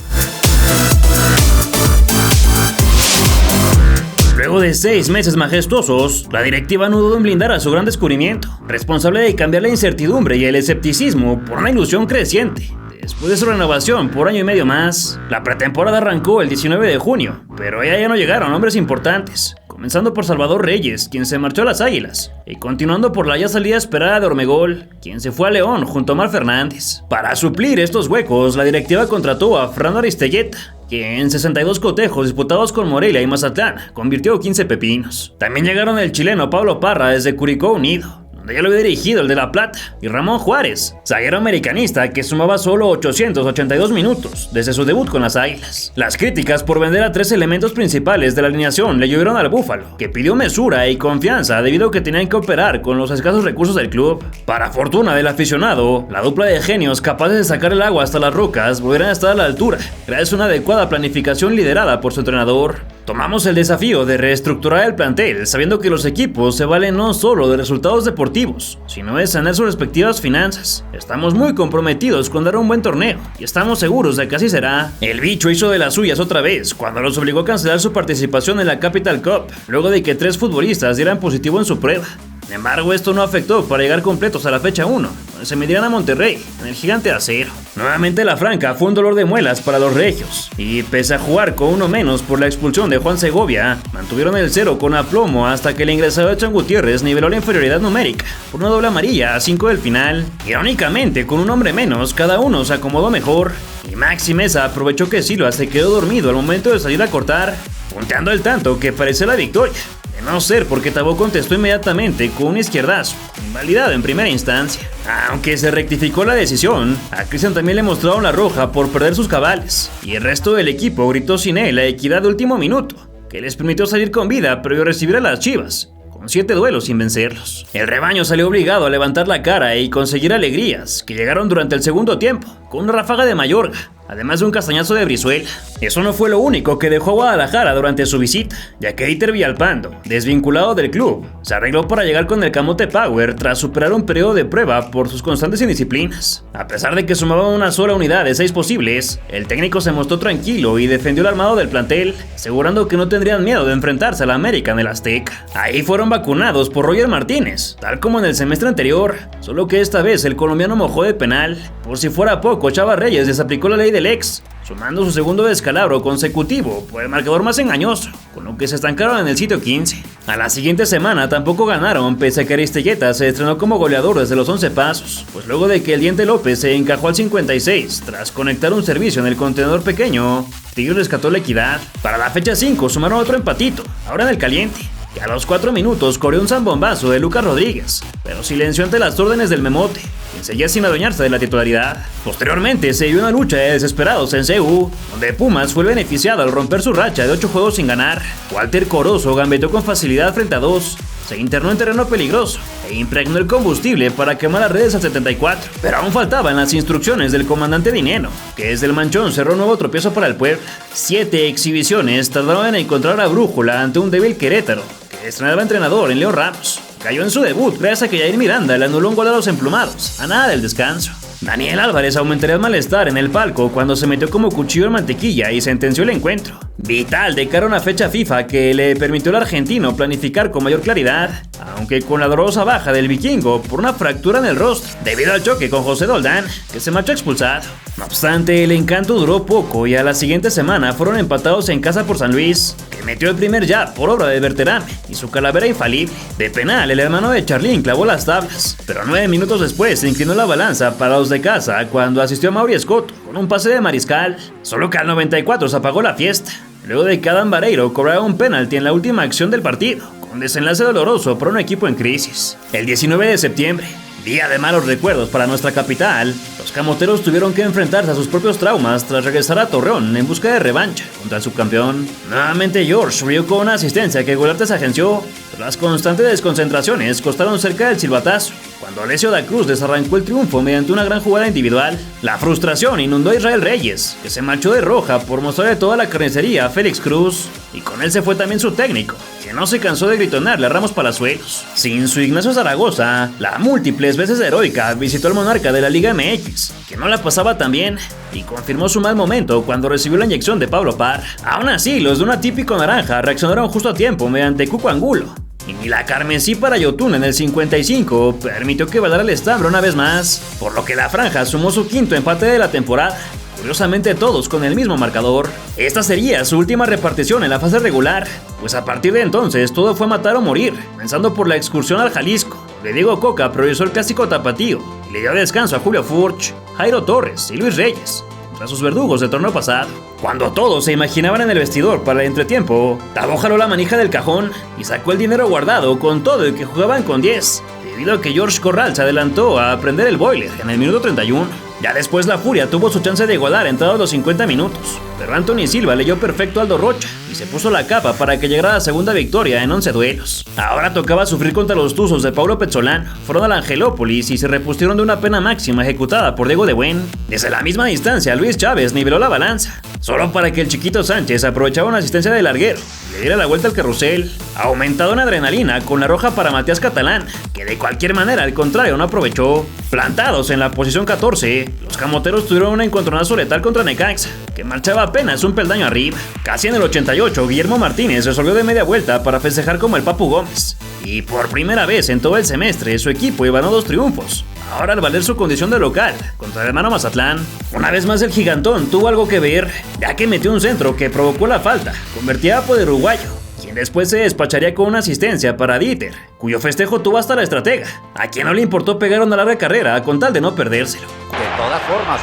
Luego de 6 meses majestuosos, la directiva no dudó en blindar a su gran descubrimiento, responsable de cambiar la incertidumbre y el escepticismo por una ilusión creciente. Después de su renovación por año y medio más, la pretemporada arrancó el 19 de junio, pero allá ya no llegaron hombres importantes, comenzando por Salvador Reyes, quien se marchó a las Águilas, y continuando por la ya salida esperada de Ormegol, quien se fue a León junto a Omar Fernández. Para suplir estos huecos, la directiva contrató a Fernando Aristelleta, que en 62 cotejos disputados con Morelia y Mazatlán convirtió 15 pepinos. También llegaron el chileno Pablo Parra desde Curicó Unido, donde ya lo había dirigido el de La Plata, y Ramón Juárez, zaguero americanista que sumaba solo 882 minutos desde su debut con las Águilas. Las críticas por vender a 3 elementos principales de la alineación le llovieron al Búfalo, que pidió mesura y confianza debido a que tenían que operar con los escasos recursos del club. Para fortuna del aficionado, la dupla de genios capaces de sacar el agua hasta las rocas volverán a estar a la altura, gracias a una adecuada planificación liderada por su entrenador. Tomamos el desafío de reestructurar el plantel, sabiendo que los equipos se valen no solo de resultados deportivos, sino de sanar sus respectivas finanzas. Estamos muy comprometidos con dar un buen torneo, y estamos seguros de que así será. El bicho hizo de las suyas otra vez, cuando los obligó a cancelar su participación en la Capital Cup, luego de que 3 futbolistas dieran positivo en su prueba. Sin embargo, esto no afectó para llegar completos a la fecha 1, donde se midieran a Monterrey, en el Gigante de Acero. Nuevamente la franca fue un dolor de muelas para los regios, y pese a jugar con uno menos por la expulsión de Juan Segovia, mantuvieron el 0 con aplomo hasta que el ingresado Edson Gutiérrez niveló la inferioridad numérica por una doble amarilla a 5 del final. Irónicamente, con un hombre menos, cada uno se acomodó mejor, y Maxi Meza aprovechó que Silva se quedó dormido al momento de salir a cortar, punteando el tanto que parecía la victoria. De no ser porque Tabó contestó inmediatamente con un izquierdazo, invalidado en primera instancia. Aunque se rectificó la decisión, a Cristian también le mostraron la roja por perder sus cabales, y el resto del equipo gritó sin él la equidad de último minuto, que les permitió salir con vida previo a recibir a las Chivas, con 7 duelos sin vencerlos. El rebaño salió obligado a levantar la cara y conseguir alegrías, que llegaron durante el segundo tiempo, con una ráfaga de Mayorga, además de un castañazo de Brizuela. Eso no fue lo único que dejó a Guadalajara durante su visita, ya que Dieter Villalpando, desvinculado del club, se arregló para llegar con el Camote Power tras superar un periodo de prueba por sus constantes indisciplinas. A pesar de que sumaban una sola unidad de 6 posibles, el técnico se mostró tranquilo y defendió el armado del plantel, asegurando que no tendrían miedo de enfrentarse a la América en el Azteca. Ahí fueron vacunados por Roger Martínez, tal como en el semestre anterior, solo que esta vez el colombiano mojó de penal. Por si fuera poco, Chava Reyes desaplicó la ley del ex, sumando su segundo descalabro consecutivo por el marcador más engañoso, con lo que se estancaron en el sitio 15. A la siguiente semana tampoco ganaron, pese a que Aristelleta se estrenó como goleador desde los 11 pasos, pues luego de que el Diente López se encajó al 56 tras conectar un servicio en el contenedor pequeño, Tigres rescató la equidad. Para la fecha 5 sumaron otro empatito, ahora en el caliente, y a los 4 minutos corrió un zambombazo de Lucas Rodríguez, pero silenció ante las órdenes del Memote, quien seguía sin adueñarse de la titularidad. Posteriormente se dio una lucha de desesperados en CU, donde Pumas fue el beneficiado al romper su racha de 8 juegos sin ganar. Walter Corozo gambeteó con facilidad frente a 2, se internó en terreno peligroso e impregnó el combustible para quemar las redes al 74, pero aún faltaban las instrucciones del comandante Dineno, que desde el manchón cerró un nuevo tropiezo para el Puebla. 7 exhibiciones tardaron en encontrar la brújula ante un débil Querétaro, que estrenaba entrenador en Leo Ramos. Cayó en su debut gracias a que Jair Miranda le anuló un gol a los emplumados, a nada del descanso. Daniel Álvarez aumentaría el malestar en el palco cuando se metió como cuchillo en mantequilla y sentenció el encuentro. Vital de cara a una fecha FIFA que le permitió al argentino planificar con mayor claridad, aunque con la dolorosa baja del vikingo por una fractura en el rostro, debido al choque con José Doldán, que se marchó expulsado. No obstante, el encanto duró poco y a la siguiente semana fueron empatados en casa por San Luis, que metió el primer jab por obra de Berterame y su calavera infalible. De penal, el hermano de Charlín clavó las tablas, pero 9 minutos después se inclinó la balanza para los de casa cuando asistió a Mauri Escoto con un pase de Mariscal, solo que al 94 se apagó la fiesta, luego de que Adam Vareiro cobrara un penalti en la última acción del partido, con desenlace doloroso para un equipo en crisis. El 19 de septiembre, día de malos recuerdos para nuestra capital, los camoteros tuvieron que enfrentarse a sus propios traumas tras regresar a Torreón en busca de revancha contra el subcampeón. Nuevamente George rió con una asistencia que Golarte se agenció, pero las constantes desconcentraciones costaron cerca del silbatazo, cuando Alessio da Cruz desarrancó el triunfo mediante una gran jugada individual. La frustración inundó a Israel Reyes, que se marchó de roja por mostrarle toda la carnicería a Félix Cruz, y con él se fue también su técnico, que no se cansó de gritonarle a Ramos Palazuelos. Sin su Ignacio Zaragoza, la múltiples veces heroica visitó al monarca de la Liga MX, que no la pasaba tan bien, y confirmó su mal momento cuando recibió la inyección de Pablo Parra. Aún así, los de una típico naranja reaccionaron justo a tiempo mediante Cuco Angulo, y ni la carmesí para Yotun en el 55 permitió que balara el estambre una vez más, por lo que la franja sumó su quinto empate de la temporada, curiosamente todos con el mismo marcador. Esta sería su última repartición en la fase regular, pues a partir de entonces todo fue matar o morir, comenzando por la excursión al Jalisco, donde Diego Coca priorizó el clásico tapatío y le dio descanso a Julio Furch, Jairo Torres y Luis Reyes, contra sus verdugos del torneo pasado. Cuando todos se imaginaban en el vestidor para el entretiempo, Tabó jaló la manija del cajón y sacó el dinero guardado con todo y que jugaban con 10. debido a que George Corral se adelantó a prender el boiler en el minuto 31. Ya después la Furia tuvo su chance de igualar entrados los 50 minutos, pero Anthony Silva leyó perfecto a Aldo Rocha y se puso la capa para que llegara la segunda victoria en 11 duelos. Ahora tocaba sufrir contra los Tuzos de Paulo Pezzolano. Fueron a la Angelópolis y se repusieron de una pena máxima ejecutada por Diego de Buen. Desde la misma distancia, Luis Chávez niveló la balanza, solo para que el Chiquito Sánchez aprovechara una asistencia del larguero y le diera la vuelta al carrusel. Aumentado en adrenalina con la roja para Matías Catalán, que de cualquier manera al contrario no aprovechó. Plantados en la posición 14, los camoteros tuvieron un encontronazo letal contra Necaxa, que marchaba apenas un peldaño arriba. Casi en el 88, Guillermo Martínez resolvió de media vuelta para festejar como el Papu Gómez. Y por primera vez en todo el semestre, su equipo ganó 2 triunfos. Ahora al valer su condición de local contra el hermano Mazatlán, una vez más el gigantón tuvo algo que ver, ya que metió un centro que provocó la falta, convertida por el uruguayo, quien después se despacharía con una asistencia para Dieter, cuyo festejo tuvo hasta la estratega, a quien no le importó pegar una larga carrera con tal de no perdérselo. De todas formas,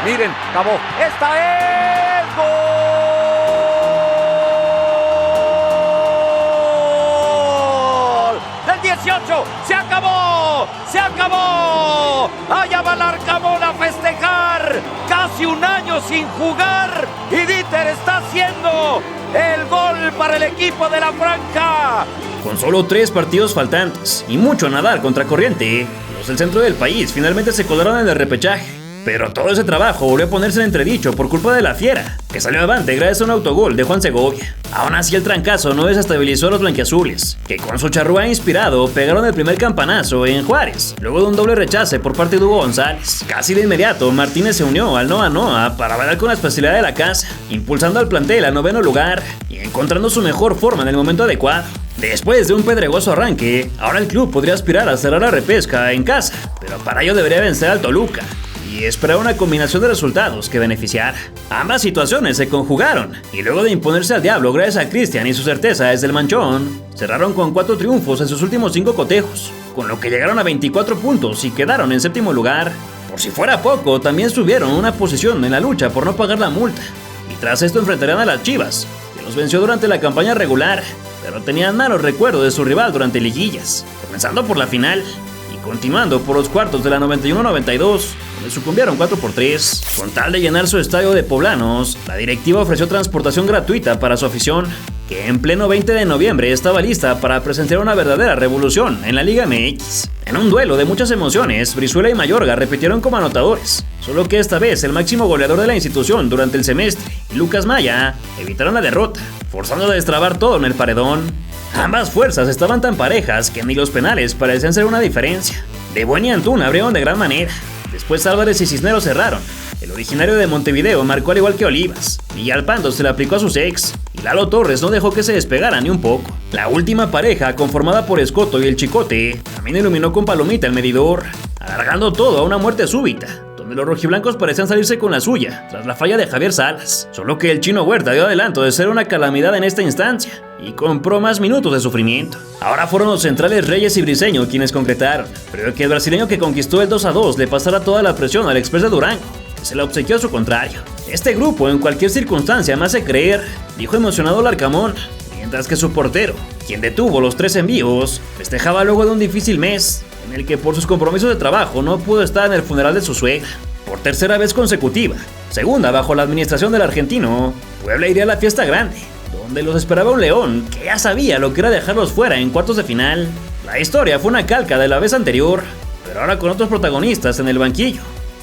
miren, acabó. ¡Esta es gol! ¡Del 18! ¡Se acabó! ¡Se acabó! ¡Allá va el Arcamón a festejar! ¡Casi un año sin jugar! ¡Y Dieter está haciendo el gol para el equipo de la Franja! Con solo 3 partidos faltantes y mucho a nadar contra corriente, los del centro del país finalmente se colaron en el repechaje. Pero todo ese trabajo volvió a ponerse en entredicho por culpa de la Fiera, que salió avante gracias a un autogol de Juan Segovia. Aún así el trancazo no desestabilizó a los blanquiazules, que con su charrúa inspirado pegaron el primer campanazo en Juárez, luego de un doble rechace por parte de Hugo González. Casi de inmediato Martínez se unió al Noa Noa para bailar con la especialidad de la casa, impulsando al plantel al 9º lugar y encontrando su mejor forma en el momento adecuado. Después de un pedregoso arranque, ahora el club podría aspirar a cerrar la repesca en casa, pero para ello debería vencer al Toluca y esperar una combinación de resultados que beneficiara. Ambas situaciones se conjugaron y luego de imponerse al diablo gracias a Cristian y su certeza desde el manchón, cerraron con 4 triunfos en sus últimos 5 cotejos, con lo que llegaron a 24 puntos y quedaron en 7º lugar. Por si fuera poco, también subieron una posición en la lucha por no pagar la multa, y tras esto enfrentarían a las Chivas, que los venció durante la campaña regular, pero tenían malos recuerdos de su rival durante liguillas, comenzando por la final y continuando por los cuartos de la 91-92, donde sucumbieron 4-3. Con tal de llenar su estadio de poblanos, la directiva ofreció transportación gratuita para su afición, que en pleno 20 de noviembre estaba lista para presenciar una verdadera revolución en la Liga MX. En un duelo de muchas emociones, Brizuela y Mayorga repitieron como anotadores, solo que esta vez el máximo goleador de la institución durante el semestre y Lucas Maya evitaron la derrota, forzando a destrabar todo en el paredón. Ambas fuerzas estaban tan parejas que ni los penales parecían ser una diferencia. De Buen y Antuna abrieron de gran manera. Después Álvarez y Cisneros cerraron. El originario de Montevideo marcó al igual que Olivas. Villalpando se le aplicó a sus ex. Y Lalo Torres no dejó que se despegara ni un poco. La última pareja, conformada por Escoto y el Chicote, también iluminó con palomita el medidor, alargando todo a una muerte súbita, donde los rojiblancos parecían salirse con la suya, tras la falla de Javier Salas. Solo que el Chino Huerta dio adelanto de ser una calamidad en esta instancia, y compró más minutos de sufrimiento. Ahora fueron los centrales Reyes y Briseño quienes concretaron, pero que el brasileño que conquistó el 2-2 le pasara toda la presión al Express de Durango, que se la obsequió a su contrario. Este grupo en cualquier circunstancia me hace creer, dijo emocionado Larcamón, mientras que su portero, quien detuvo los 3 envíos, festejaba luego de un difícil mes, en el que por sus compromisos de trabajo no pudo estar en el funeral de su suegra. Por tercera vez consecutiva, segunda bajo la administración del argentino, Puebla iría a la fiesta grande, donde los esperaba un León que ya sabía lo que era dejarlos fuera en cuartos de final. La historia fue una calca de la vez anterior, pero ahora con otros protagonistas en el banquillo,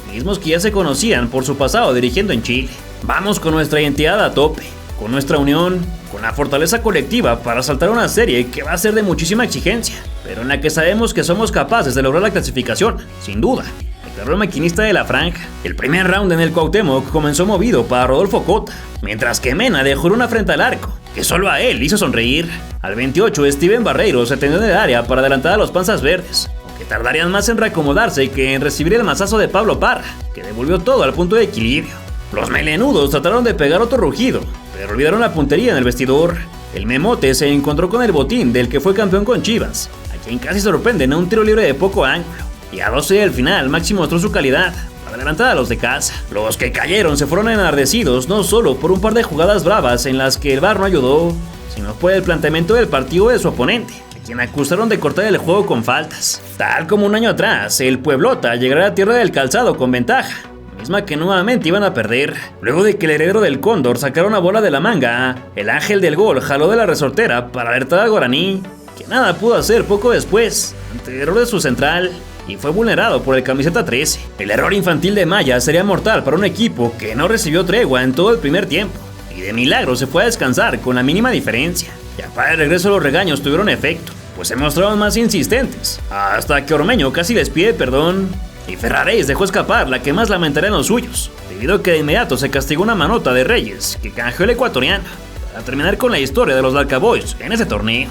mismos que ya se conocían por su pasado dirigiendo en Chile. Vamos con nuestra identidad a tope, con nuestra unión, con la fortaleza colectiva para saltar una serie que va a ser de muchísima exigencia, pero en la que sabemos que somos capaces de lograr la clasificación, sin duda, declaró el maquinista de la Franja. El primer round en el Cuauhtémoc comenzó movido para Rodolfo Cota, mientras que Mena dejó una frente al arco, que solo a él hizo sonreír. Al 28, Steven Barreiro se tendió en el área para adelantar a los Panzas Verdes, aunque tardarían más en reacomodarse que en recibir el mazazo de Pablo Parra, que devolvió todo al punto de equilibrio. Los melenudos trataron de pegar otro rugido, pero olvidaron la puntería en el vestidor. El Memote se encontró con el botín del que fue campeón con Chivas, a quien casi sorprenden a un tiro libre de poco ángulo. Y a 12 del final, Maxi mostró su calidad para adelantar a los de casa. Los que cayeron se fueron enardecidos no solo por un par de jugadas bravas en las que el VAR no ayudó, sino por el planteamiento del partido de su oponente, quien acusaron de cortar el juego con faltas. Tal como un año atrás, el Pueblota llegará a Tierra del Calzado con ventaja, misma que nuevamente iban a perder. Luego de que el heredero del Cóndor sacara una bola de la manga, el ángel del gol jaló de la resortera para alertar al guaraní, que nada pudo hacer poco después, ante el error de su central, y fue vulnerado por el camiseta 13. El error infantil de Maya sería mortal para un equipo que no recibió tregua en todo el primer tiempo, y de milagro se fue a descansar con la mínima diferencia. Ya para el regreso los regaños tuvieron efecto, pues se mostraron más insistentes, hasta que Ormeño casi les pide perdón, y Ferraréis dejó escapar la que más lamentaría en los suyos, debido a que de inmediato se castigó una manota de Reyes que canjeó el ecuatoriano, para terminar con la historia de los Dalca Boys en ese torneo.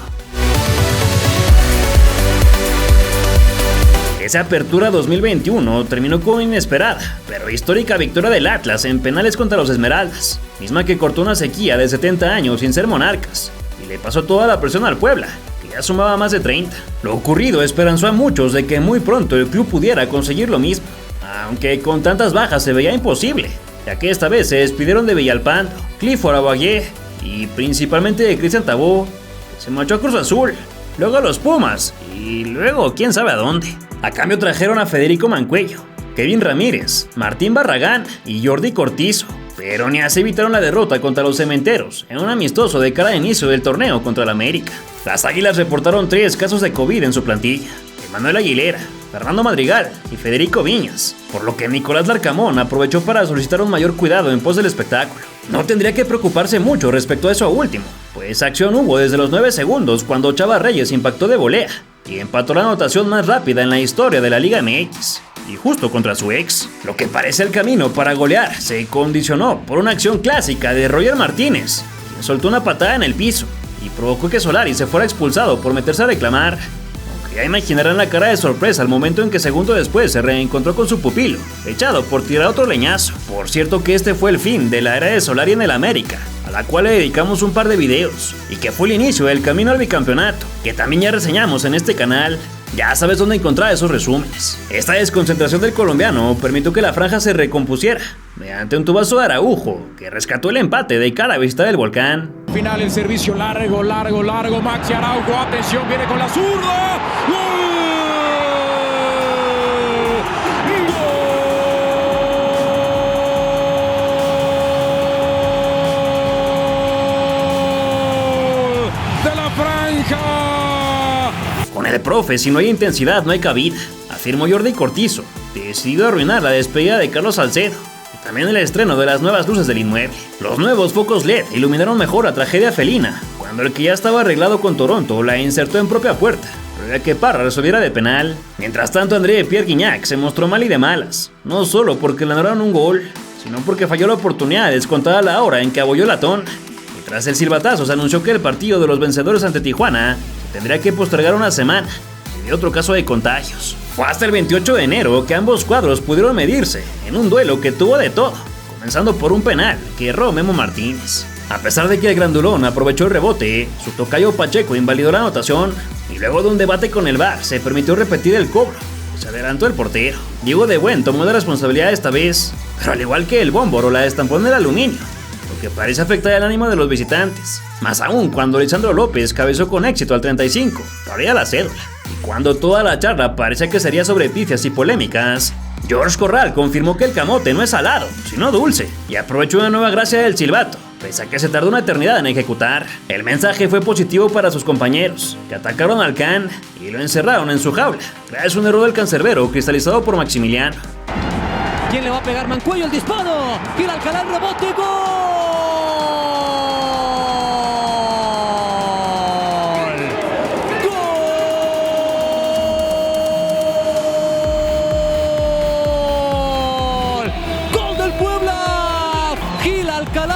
Esa apertura 2021 terminó con una inesperada, pero histórica victoria del Atlas en penales contra los Esmeraldas, misma que cortó una sequía de 70 años sin ser monarcas, y le pasó toda la presión al Puebla, que ya sumaba más de 30. Lo ocurrido esperanzó a muchos de que muy pronto el club pudiera conseguir lo mismo, aunque con tantas bajas se veía imposible, ya que esta vez se despidieron de Villalpando, Clifford Aguayé y principalmente de Cristian Tabó, que se marchó a Cruz Azul, luego a los Pumas y luego quién sabe a dónde. A cambio trajeron a Federico Mancuello, Kevin Ramírez, Martín Barragán y Jordi Cortizo, pero ni así evitaron la derrota contra los Cementeros en un amistoso de cara a inicio del torneo contra el América. Las Águilas reportaron 3 casos de COVID en su plantilla: Emanuel Aguilera, Fernando Madrigal y Federico Viñas, por lo que Nicolás Larcamón aprovechó para solicitar un mayor cuidado en pos del espectáculo. No tendría que preocuparse mucho respecto a eso último, pues acción hubo desde los 9 segundos cuando Chava Reyes impactó de volea y empató la anotación más rápida en la historia de la Liga MX, y justo contra su ex. Lo que parece el camino para golear se condicionó por una acción clásica de Roger Martínez, quien soltó una patada en el piso y provocó que Solari se fuera expulsado por meterse a reclamar. Aunque ya imaginarán la cara de sorpresa al momento en que segundo después se reencontró con su pupilo, echado por tirar otro leñazo. Por cierto que este fue el fin de la era de Solari en el América, a la cual le dedicamos un par de videos, y que fue el inicio del camino al bicampeonato, que también ya reseñamos en este canal. Ya sabes dónde encontrar esos resúmenes. Esta desconcentración del colombiano permitió que la franja se recompusiera mediante un tubazo de Araujo, que rescató el empate de cara a visitar el Volcán. Final el servicio largo, Maxi Araujo, atención, viene con la zurda. ¡Gol! Con el profe, si no hay intensidad, no hay cabida, afirmó Jordi Cortizo, decidido a arruinar la despedida de Carlos Salcedo y también el estreno de las nuevas luces del inmueble. Los nuevos focos LED iluminaron mejor la tragedia felina, cuando el que ya estaba arreglado con Toronto la insertó en propia puerta, pero ya que Parra resolviera de penal. Mientras tanto, André Pierre Guignac se mostró mal y de malas, no solo porque le anularon un gol, sino porque falló la oportunidad descontada a la hora en que abolló Latón. Y tras el silbatazo se anunció que el partido de los vencedores ante Tijuana tendría que postergar una semana debido a otro caso de contagios. Fue hasta el 28 de enero que ambos cuadros pudieron medirse en un duelo que tuvo de todo, comenzando por un penal que erró Memo Martínez. A pesar de que el grandulón aprovechó el rebote, su tocayo Pacheco invalidó la anotación y luego de un debate con el VAR se permitió repetir el cobro. Se adelantó el portero. Diego de Buen tomó la responsabilidad esta vez, pero al igual que el Bómboro la estampó en el aluminio, que parece afectar el ánimo de los visitantes, más aún cuando Lisandro López cabezó con éxito al 35, todavía la cédula, y cuando toda la charla parecía que sería sobre pifias y polémicas, George Corral confirmó que el camote no es salado, sino dulce, y aprovechó una nueva gracia del silbato, pese a que se tardó una eternidad en ejecutar. El mensaje fue positivo para sus compañeros, que atacaron al Can y lo encerraron en su jaula, tras un error del cancerbero cristalizado por Maximiliano. ¿Quién le va a pegar? Mancuello, el disparo, gira Alcalá, el rebote, ¡gol!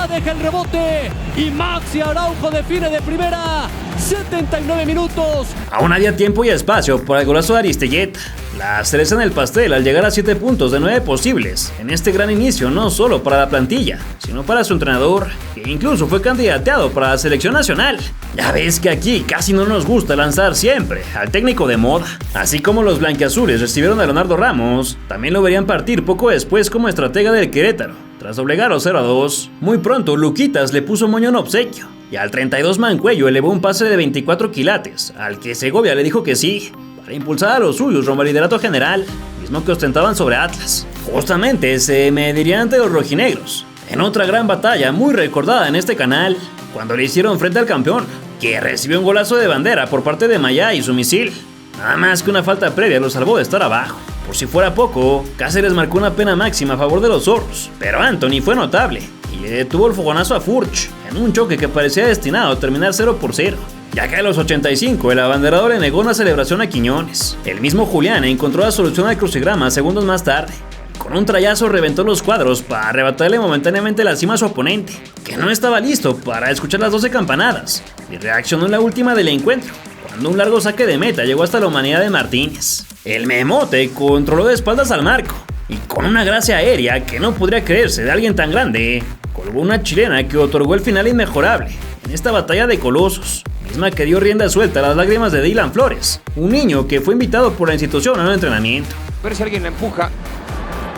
Deja el rebote y Maxi Araujo define de primera. 79 minutos. Aún había tiempo y espacio para el golazo de Aristelleta, la cereza en el pastel al llegar a 7 puntos de 9 posibles en este gran inicio, no solo para la plantilla, sino para su entrenador, que incluso fue candidateado para la selección nacional. Ya ves que aquí casi no nos gusta lanzar siempre al técnico de moda. Así como los blanquiazules recibieron a Leonardo Ramos, también lo verían partir poco después como estratega del Querétaro. Tras doblegar 0-2, muy pronto Luquitas le puso moño en obsequio, y al 32 Mancuello elevó un pase de 24 quilates, al que Segovia le dijo que sí, para impulsar a los suyos rumbo al liderato general, mismo que ostentaban sobre Atlas. Justamente se medirían ante los rojinegros, en otra gran batalla muy recordada en este canal, cuando le hicieron frente al campeón, que recibió un golazo de bandera por parte de Mayá y su misil. Nada más que una falta previa lo salvó de estar abajo. Por si fuera poco, Cáceres marcó una pena máxima a favor de los zorros, pero Anthony fue notable y le detuvo el fogonazo a Furch en un choque que parecía destinado a terminar 0-0. Ya que a los 85 el abanderado le negó una celebración a Quiñones. El mismo Julián encontró la solución al crucigrama segundos más tarde. Con un trayazo reventó los cuadros para arrebatarle momentáneamente la cima a su oponente, que no estaba listo para escuchar las 12 campanadas, y reaccionó en la última del encuentro, cuando un largo saque de meta llegó hasta la humanidad de Martínez. El Memote controló de espaldas al marco, y con una gracia aérea que no podría creerse de alguien tan grande, colgó una chilena que otorgó el final inmejorable en esta batalla de colosos, misma que dio rienda suelta a las lágrimas de Dylan Flores, un niño que fue invitado por la institución a un entrenamiento. A ver si alguien la empuja.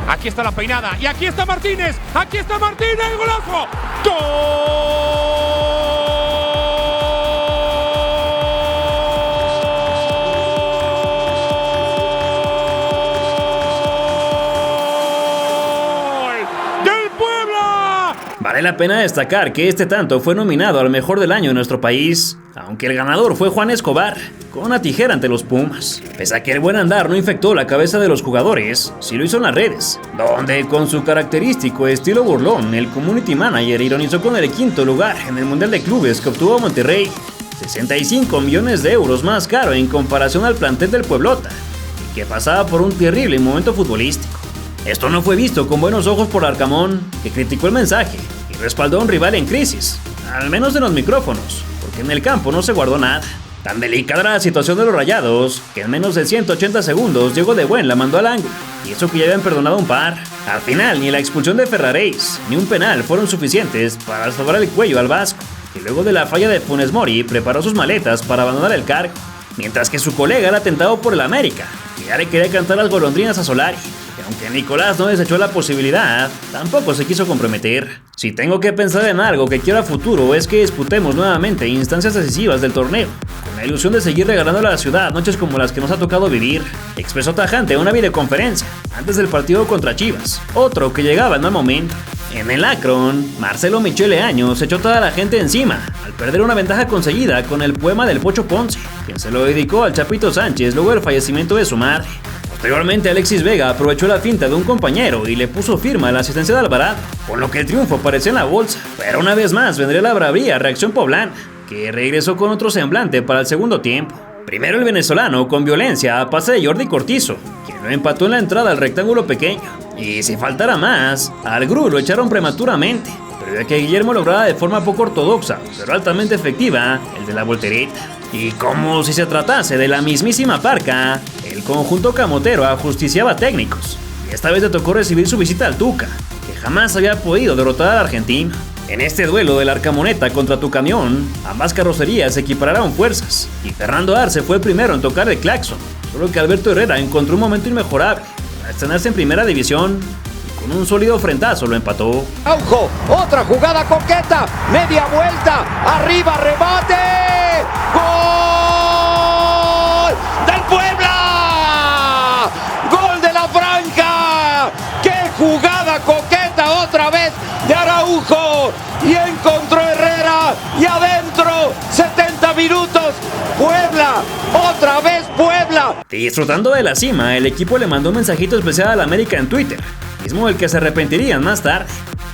Aquí está la peinada y aquí está Martínez. Aquí está Martínez, el golazo. ¡Gol del Puebla! Vale la pena destacar que este tanto fue nominado al mejor del año en nuestro país, aunque el ganador fue Juan Escobar, con una tijera ante los Pumas. Pese a que el buen andar no infectó la cabeza de los jugadores, sí lo hizo en las redes, donde con su característico estilo burlón, el community manager ironizó con el quinto lugar en el Mundial de Clubes que obtuvo Monterrey, 65 millones de euros más caro en comparación al plantel del Pueblota, y que pasaba por un terrible momento futbolístico. Esto no fue visto con buenos ojos por Arcamón, que criticó el mensaje y respaldó a un rival en crisis, al menos en los micrófonos, porque en el campo no se guardó nada. Tan delicada era la situación de los Rayados, que en menos de 180 segundos Diego de Buen la mandó al ángulo, y eso que ya habían perdonado un par. Al final, ni la expulsión de Ferraréis, ni un penal fueron suficientes para salvar el cuello al vasco, que luego de la falla de Funes Mori preparó sus maletas para abandonar el cargo, mientras que su colega era tentado por el América, que ya le quería cantar las golondrinas a Solari. Aunque Nicolás no desechó la posibilidad, tampoco se quiso comprometer. Si tengo que pensar en algo que quiero a futuro es que disputemos nuevamente instancias decisivas del torneo, con la ilusión de seguir regalando a la ciudad noches como las que nos ha tocado vivir, expresó tajante en una videoconferencia antes del partido contra Chivas, otro que llegaba en mal momento. En el Akron, Marcelo Michele Años echó toda la gente encima al perder una ventaja conseguida con el poema del Pocho Ponce, quien se lo dedicó al Chapito Sánchez luego del fallecimiento de su madre. Posteriormente, Alexis Vega aprovechó la finta de un compañero y le puso firma a la asistencia de Alvarado, con lo que el triunfo apareció en la bolsa. Pero una vez más vendría la bravía reacción poblana, que regresó con otro semblante para el segundo tiempo. Primero el venezolano con violencia a pase de Jordi Cortizo, quien lo empató en la entrada al rectángulo pequeño. Y si faltara más, al Gru lo echaron prematuramente, pero ya que Guillermo lograba de forma poco ortodoxa, pero altamente efectiva, el de la voltereta. Y como si se tratase de la mismísima Parca, el conjunto camotero ajusticiaba técnicos, y esta vez le tocó recibir su visita al Tuca, que jamás había podido derrotar al argentino. En este duelo del Arcamoneta contra Tu Camión, ambas carrocerías equipararon fuerzas, y Fernando Arce fue el primero en tocar el claxon, solo que Alberto Herrera encontró un momento inmejorable para estrenarse en primera división, y con un sólido frentazo lo empató. Araujo, otra jugada coqueta, media vuelta, arriba, remate, ¡gol del Puebla! ¡Gol de la Franja! ¡Qué jugada coqueta otra vez de Araujo! Y encontró Herrera y adentro, 70 minutos, Puebla, otra vez Puebla. Disfrutando de la cima, el equipo le mandó un mensajito especial al América en Twitter, mismo del que se arrepentirían más tarde,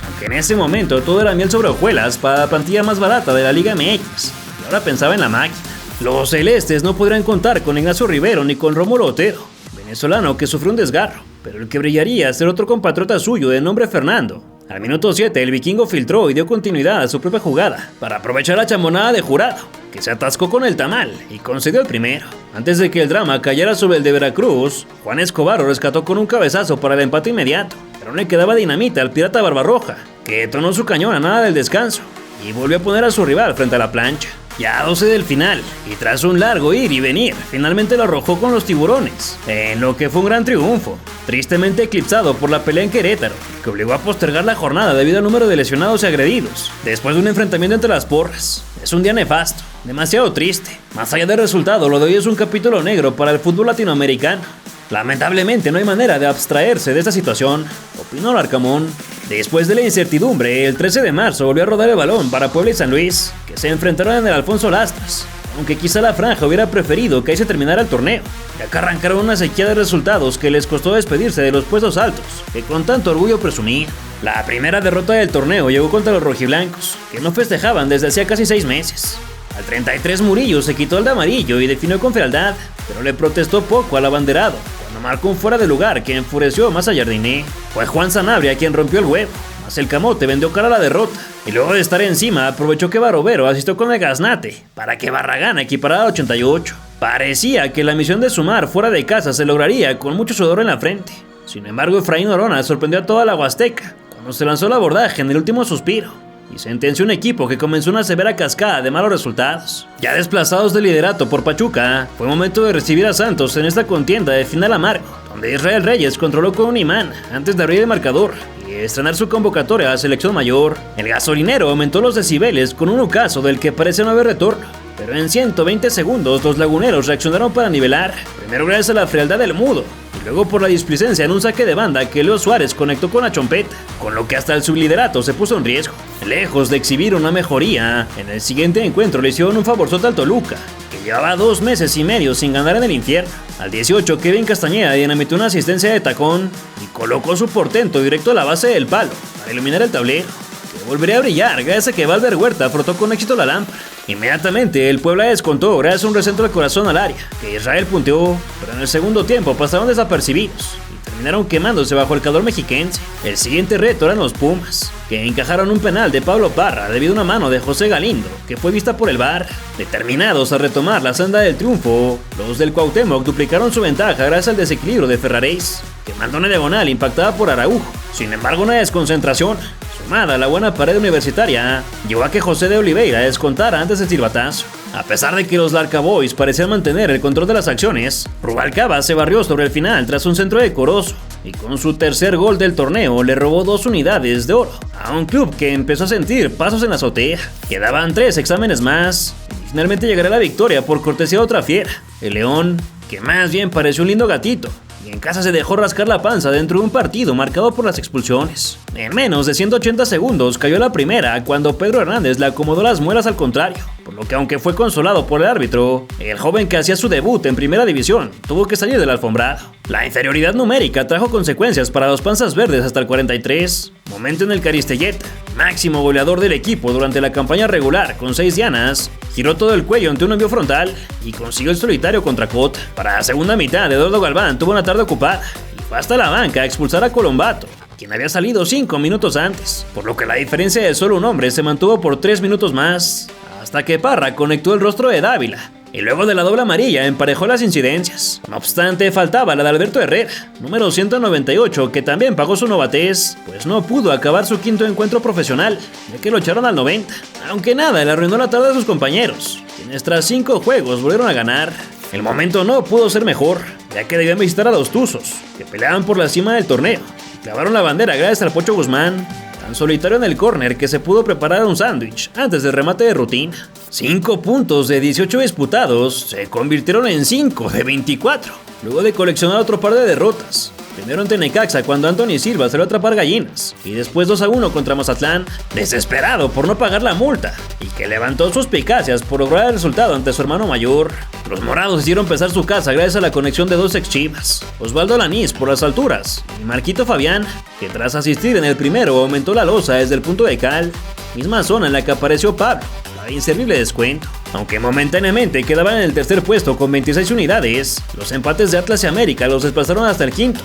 aunque en ese momento todo era miel sobre hojuelas para la plantilla más barata de la Liga MX, y ahora pensaba en la máquina. Los celestes no podrán contar con Ignacio Rivero ni con Rómulo Otero, venezolano que sufrió un desgarro, pero el que brillaría ser otro compatriota suyo de nombre Fernando. Al minuto 7 el vikingo filtró y dio continuidad a su propia jugada para aprovechar la chamonada de Jurado, que se atascó con el tamal y concedió el primero. Antes de que el drama cayera sobre el de Veracruz, Juan Escobar lo rescató con un cabezazo para el empate inmediato, pero no le quedaba dinamita al pirata Barbarroja, que tronó su cañón a nada del descanso y volvió a poner a su rival frente a la plancha. ya a 12 del final, y tras un largo ir y venir, finalmente lo arrojó con los Tiburones, en lo que fue un gran triunfo, tristemente eclipsado por la pelea en Querétaro, que obligó a postergar la jornada debido al número de lesionados y agredidos, después de un enfrentamiento entre las porras. Es un día nefasto, demasiado triste. Más allá del resultado, lo de hoy es un capítulo negro para el fútbol latinoamericano. Lamentablemente no hay manera de abstraerse de esta situación, opinó Larcamón. Después de la incertidumbre, el 13 de marzo volvió a rodar el balón para Puebla y San Luis, que se enfrentaron en el Alfonso Lastras, aunque quizá la franja hubiera preferido que ahí se terminara el torneo, ya que arrancaron una sequía de resultados que les costó despedirse de los puestos altos, que con tanto orgullo presumían. La primera derrota del torneo llegó contra los rojiblancos, que no festejaban desde hacía casi 6 meses. Al 33 Murillo se quitó el de amarillo y definió con frialdad, pero le protestó poco al abanderado, cuando marcó un fuera de lugar que enfureció más a Jardiné. Fue Juan Sanabria quien rompió el huevo, mas el camote vendió cara a la derrota, y luego de estar encima aprovechó que Barovero asistió con el gaznate, para que Barragán equiparara a 88. Parecía que la misión de sumar fuera de casa se lograría con mucho sudor en la frente. Sin embargo, Efraín Orona sorprendió a toda la Huasteca, cuando se lanzó el abordaje en el último suspiro, y sentenció un equipo que comenzó una severa cascada de malos resultados. Ya desplazados del liderato por Pachuca, fue momento de recibir a Santos en esta contienda de final amargo, donde Israel Reyes controló con un imán antes de abrir el marcador y estrenar su convocatoria a la selección mayor. El gasolinero aumentó los decibeles con un ocaso del que parece no haber retorno, pero en 120 segundos los laguneros reaccionaron para nivelar, primero gracias a la frialdad del Mudo, y luego por la displicencia en un saque de banda que Leo Suárez conectó con la chompeta, con lo que hasta el subliderato se puso en riesgo. Lejos de exhibir una mejoría, en el siguiente encuentro le hicieron un favorzote al Toluca, que llevaba 2 meses y medio sin ganar en el infierno. Al 18, Kevin Castañeda dinamitó una asistencia de tacón y colocó su portento directo a la base del palo para iluminar el tablero, que volvería a brillar gracias a que Valver Huerta frotó con éxito la lámpara. Inmediatamente el Puebla descontó gracias a un recentro al corazón al área, que Israel punteó, pero en el segundo tiempo pasaron desapercibidos y terminaron quemándose bajo el calor mexiquense. El siguiente reto eran los Pumas, que encajaron un penal de Pablo Parra debido a una mano de José Galindo, que fue vista por el VAR. Determinados a retomar la senda del triunfo, los del Cuauhtémoc duplicaron su ventaja gracias al desequilibrio de Ferraréis, que mandó una diagonal impactada por Araujo. Sin embargo, una desconcentración, sumada a la buena pared universitaria, llevó a que José de Oliveira descontara antes del silbatazo. A pesar de que los Larca Boys parecían mantener el control de las acciones, Rubalcaba se barrió sobre el final tras un centro decoroso, y con su tercer gol del torneo le robó 2 unidades de oro a un club que empezó a sentir pasos en la azotea. Quedaban 3 exámenes más, y finalmente llegará la victoria por cortesía de otra fiera, el León, que más bien pareció un lindo gatito, y en casa se dejó rascar la panza dentro de un partido marcado por las expulsiones. En menos de 180 segundos cayó la primera cuando Pedro Hernández le acomodó las muelas al contrario, por lo que aunque fue consolado por el árbitro, el joven que hacía su debut en primera división tuvo que salir del alfombrado. La inferioridad numérica trajo consecuencias para los panzas verdes hasta el 43, momento en el que Aristelleta, máximo goleador del equipo durante la campaña regular con 6 dianas, giró todo el cuello ante un envío frontal y consiguió el solitario contra Cota. Para la segunda mitad, Eduardo Galván tuvo una tarde ocupada y fue hasta la banca a expulsar a Colombato, quien había salido 5 minutos antes, por lo que la diferencia de solo un hombre se mantuvo por 3 minutos más, hasta que Parra conectó el rostro de Dávila, y luego de la doble amarilla emparejó las incidencias. No obstante, faltaba la de Alberto Herrera, número 198, que también pagó su novatez, pues no pudo acabar su 5º encuentro profesional, ya que lo echaron al 90, aunque nada le arruinó la tarde a sus compañeros, quienes tras 5 juegos volvieron a ganar. El momento no pudo ser mejor, ya que debían visitar a los Tuzos, que peleaban por la cima del torneo, y clavaron la bandera gracias al Pocho Guzmán, tan solitario en el córner que se pudo preparar un sándwich antes del remate de rutina. 5 puntos de 18 disputados se convirtieron en 5 de 24, luego de coleccionar otro par de derrotas. Primero ante Necaxa cuando Anthony Silva salió a atrapar gallinas, y después 2-1 contra Mazatlán, desesperado por no pagar la multa, y que levantó suspicacias por lograr el resultado ante su hermano mayor. Los morados hicieron pesar su casa gracias a la conexión de 2 ex-chivas, Osvaldo Lanís por las alturas, y Marquito Fabián, que tras asistir en el primero aumentó la losa desde el punto de cal, misma zona en la que apareció Pablo, para inservible descuento. Aunque momentáneamente quedaban en el tercer puesto con 26 unidades, los empates de Atlas y América los desplazaron hasta el 5º,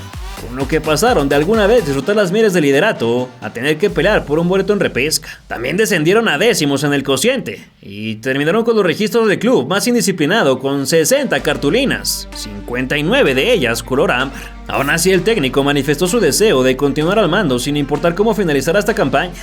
con lo que pasaron de alguna vez disfrutar las mieles del liderato a tener que pelear por un boleto en repesca. También descendieron a décimos en el cociente y terminaron con los registros del club más indisciplinado con 60 cartulinas, 59 de ellas color ámbar. Aún así, el técnico manifestó su deseo de continuar al mando sin importar cómo finalizara esta campaña,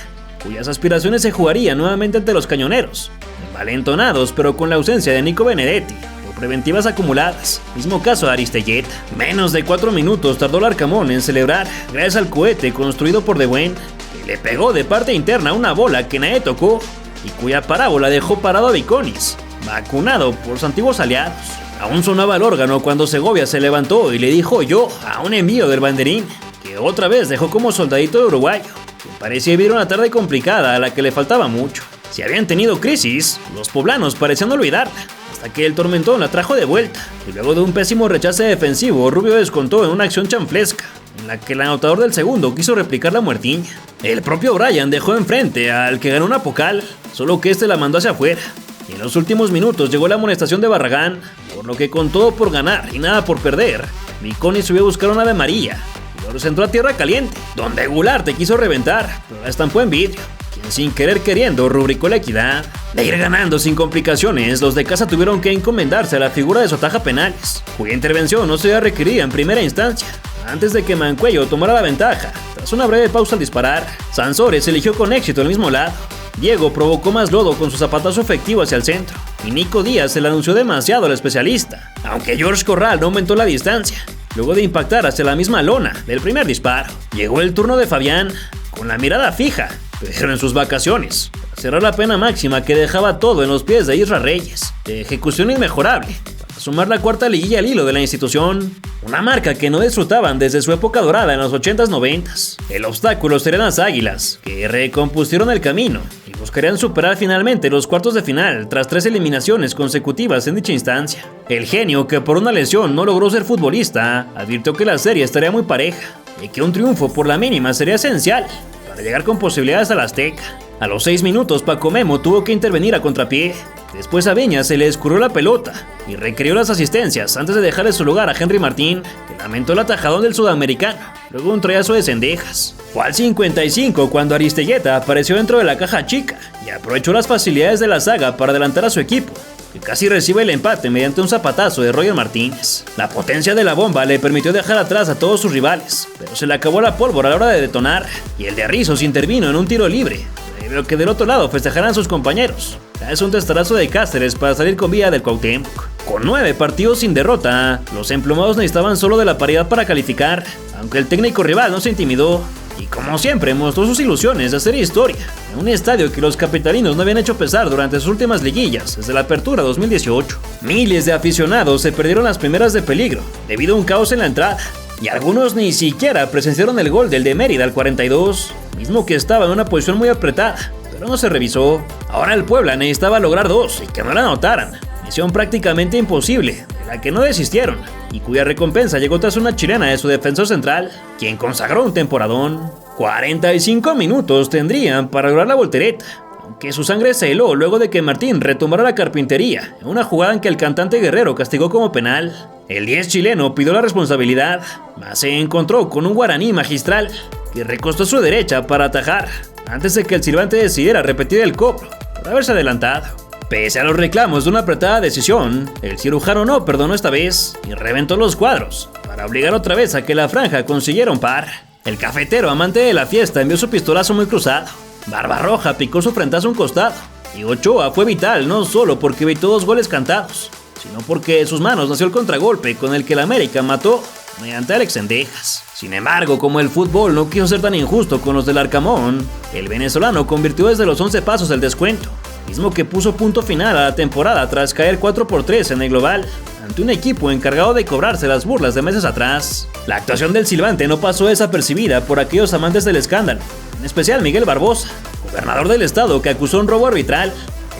cuyas aspiraciones se jugarían nuevamente ante los cañoneros, envalentonados pero con la ausencia de Nico Benedetti por preventivas acumuladas. Mismo caso de Aristelleta. Menos de 4 minutos tardó el Arcamón en celebrar gracias al cohete construido por De Buen, que le pegó de parte interna una bola que nadie tocó y cuya parábola dejó parado a Viconis, vacunado por sus antiguos aliados. Aún sonaba el órgano cuando Segovia se levantó y le dijo yo a un envío del banderín, que otra vez dejó como soldadito de uruguayo, que parecía vivir una tarde complicada a la que le faltaba mucho. Si habían tenido crisis, los poblanos parecían olvidarla, hasta que el tormentón la trajo de vuelta, y luego de un pésimo rechace defensivo, Rubio descontó en una acción chanflesca, en la que el anotador del segundo quiso replicar la muertiña. El propio Brian dejó enfrente al que ganó una Pocal, solo que este la mandó hacia afuera. Y en los últimos minutos llegó la amonestación de Barragán, por lo que con todo por ganar y nada por perder, Viconis subió a buscar una Ave María, y luego se entró a tierra caliente, donde Goulart te quiso reventar, pero la estampó en vidrio, quien sin querer queriendo rubricó la equidad. De ir ganando sin complicaciones, los de casa tuvieron que encomendarse a la figura de su ataja penales, cuya intervención no se había requerida en primera instancia, antes de que Mancuello tomara la ventaja. Tras una breve pausa al disparar, Sansores eligió con éxito el mismo lado. Diego provocó más lodo con su zapatazo efectivo hacia el centro, y Nico Díaz se le anunció demasiado al especialista, aunque George Corral no aumentó la distancia, luego de impactar hacia la misma lona del primer disparo. Llegó el turno de Fabián, con la mirada fija, pero en sus vacaciones, para cerrar la pena máxima que dejaba todo en los pies de Isra Reyes, de ejecución inmejorable, para sumar la cuarta liguilla al hilo de la institución, una marca que no disfrutaban desde su época dorada en los 80s 90s. El obstáculo serían las Águilas, que recompusieron el camino y buscarían superar finalmente los cuartos de final tras 3 eliminaciones consecutivas en dicha instancia. El genio, que por una lesión no logró ser futbolista, advirtió que la serie estaría muy pareja y que un triunfo por la mínima sería esencial para llegar con posibilidades al Azteca. A los 6 minutos Paco Memo tuvo que intervenir a contrapié. Después a Viñas se le escurrió la pelota y requirió las asistencias antes de dejarle su lugar a Henry Martín, que lamentó el atajadón del sudamericano, luego un troyazo de Cendejas. Fue al 55 cuando Aristelleta apareció dentro de la caja chica y aprovechó las facilidades de la saga para adelantar a su equipo, que casi recibe el empate mediante un zapatazo de Roger Martínez. La potencia de la bomba le permitió dejar atrás a todos sus rivales, pero se le acabó la pólvora a la hora de detonar, y el de Rizos intervino en un tiro libre, pero que del otro lado festejarán sus compañeros. Es un testarazo de Cáceres para salir con vida del Cuauhtémoc. Con 9 partidos sin derrota, los emplumados necesitaban solo de la paridad para calificar, aunque el técnico rival no se intimidó y como siempre mostró sus ilusiones de hacer historia en un estadio que los capitalinos no habían hecho pesar durante sus últimas liguillas desde la apertura 2018. Miles de aficionados se perdieron las primeras de peligro debido a un caos en la entrada, y algunos ni siquiera presenciaron el gol del de Mérida al 42, mismo que estaba en una posición muy apretada, pero no se revisó. Ahora el Puebla necesitaba lograr 2 y que no la anotaran, misión prácticamente imposible, de la que no desistieron, y cuya recompensa llegó tras una chilena de su defensor central, quien consagró un temporadón. 45 minutos tendrían para lograr la voltereta, aunque su sangre se heló luego de que Martín retomara la carpintería en una jugada en que el cantante Guerrero castigó como penal. El 10 chileno pidió la responsabilidad, mas se encontró con un guaraní magistral que recostó su derecha para atajar antes de que el silbante decidiera repetir el cobro por haberse adelantado. Pese a los reclamos de una apretada decisión, el cirujano no perdonó esta vez y reventó los cuadros para obligar otra vez a que la franja consiguiera un par. El cafetero, amante de la fiesta, envió su pistolazo muy cruzado. Barbarroja picó su frentazo a un costado, y Ochoa fue vital no solo porque evitó 2 goles cantados, sino porque de sus manos nació el contragolpe con el que el América mató mediante Alex Cendejas. Sin embargo, como el fútbol no quiso ser tan injusto con los del Arcamón, el venezolano convirtió desde los 11 pasos el descuento, mismo que puso punto final a la temporada tras caer 4-3 en el global, ante un equipo encargado de cobrarse las burlas de meses atrás. La actuación del silbante no pasó desapercibida por aquellos amantes del escándalo, en especial Miguel Barbosa, gobernador del estado, que acusó un robo arbitral,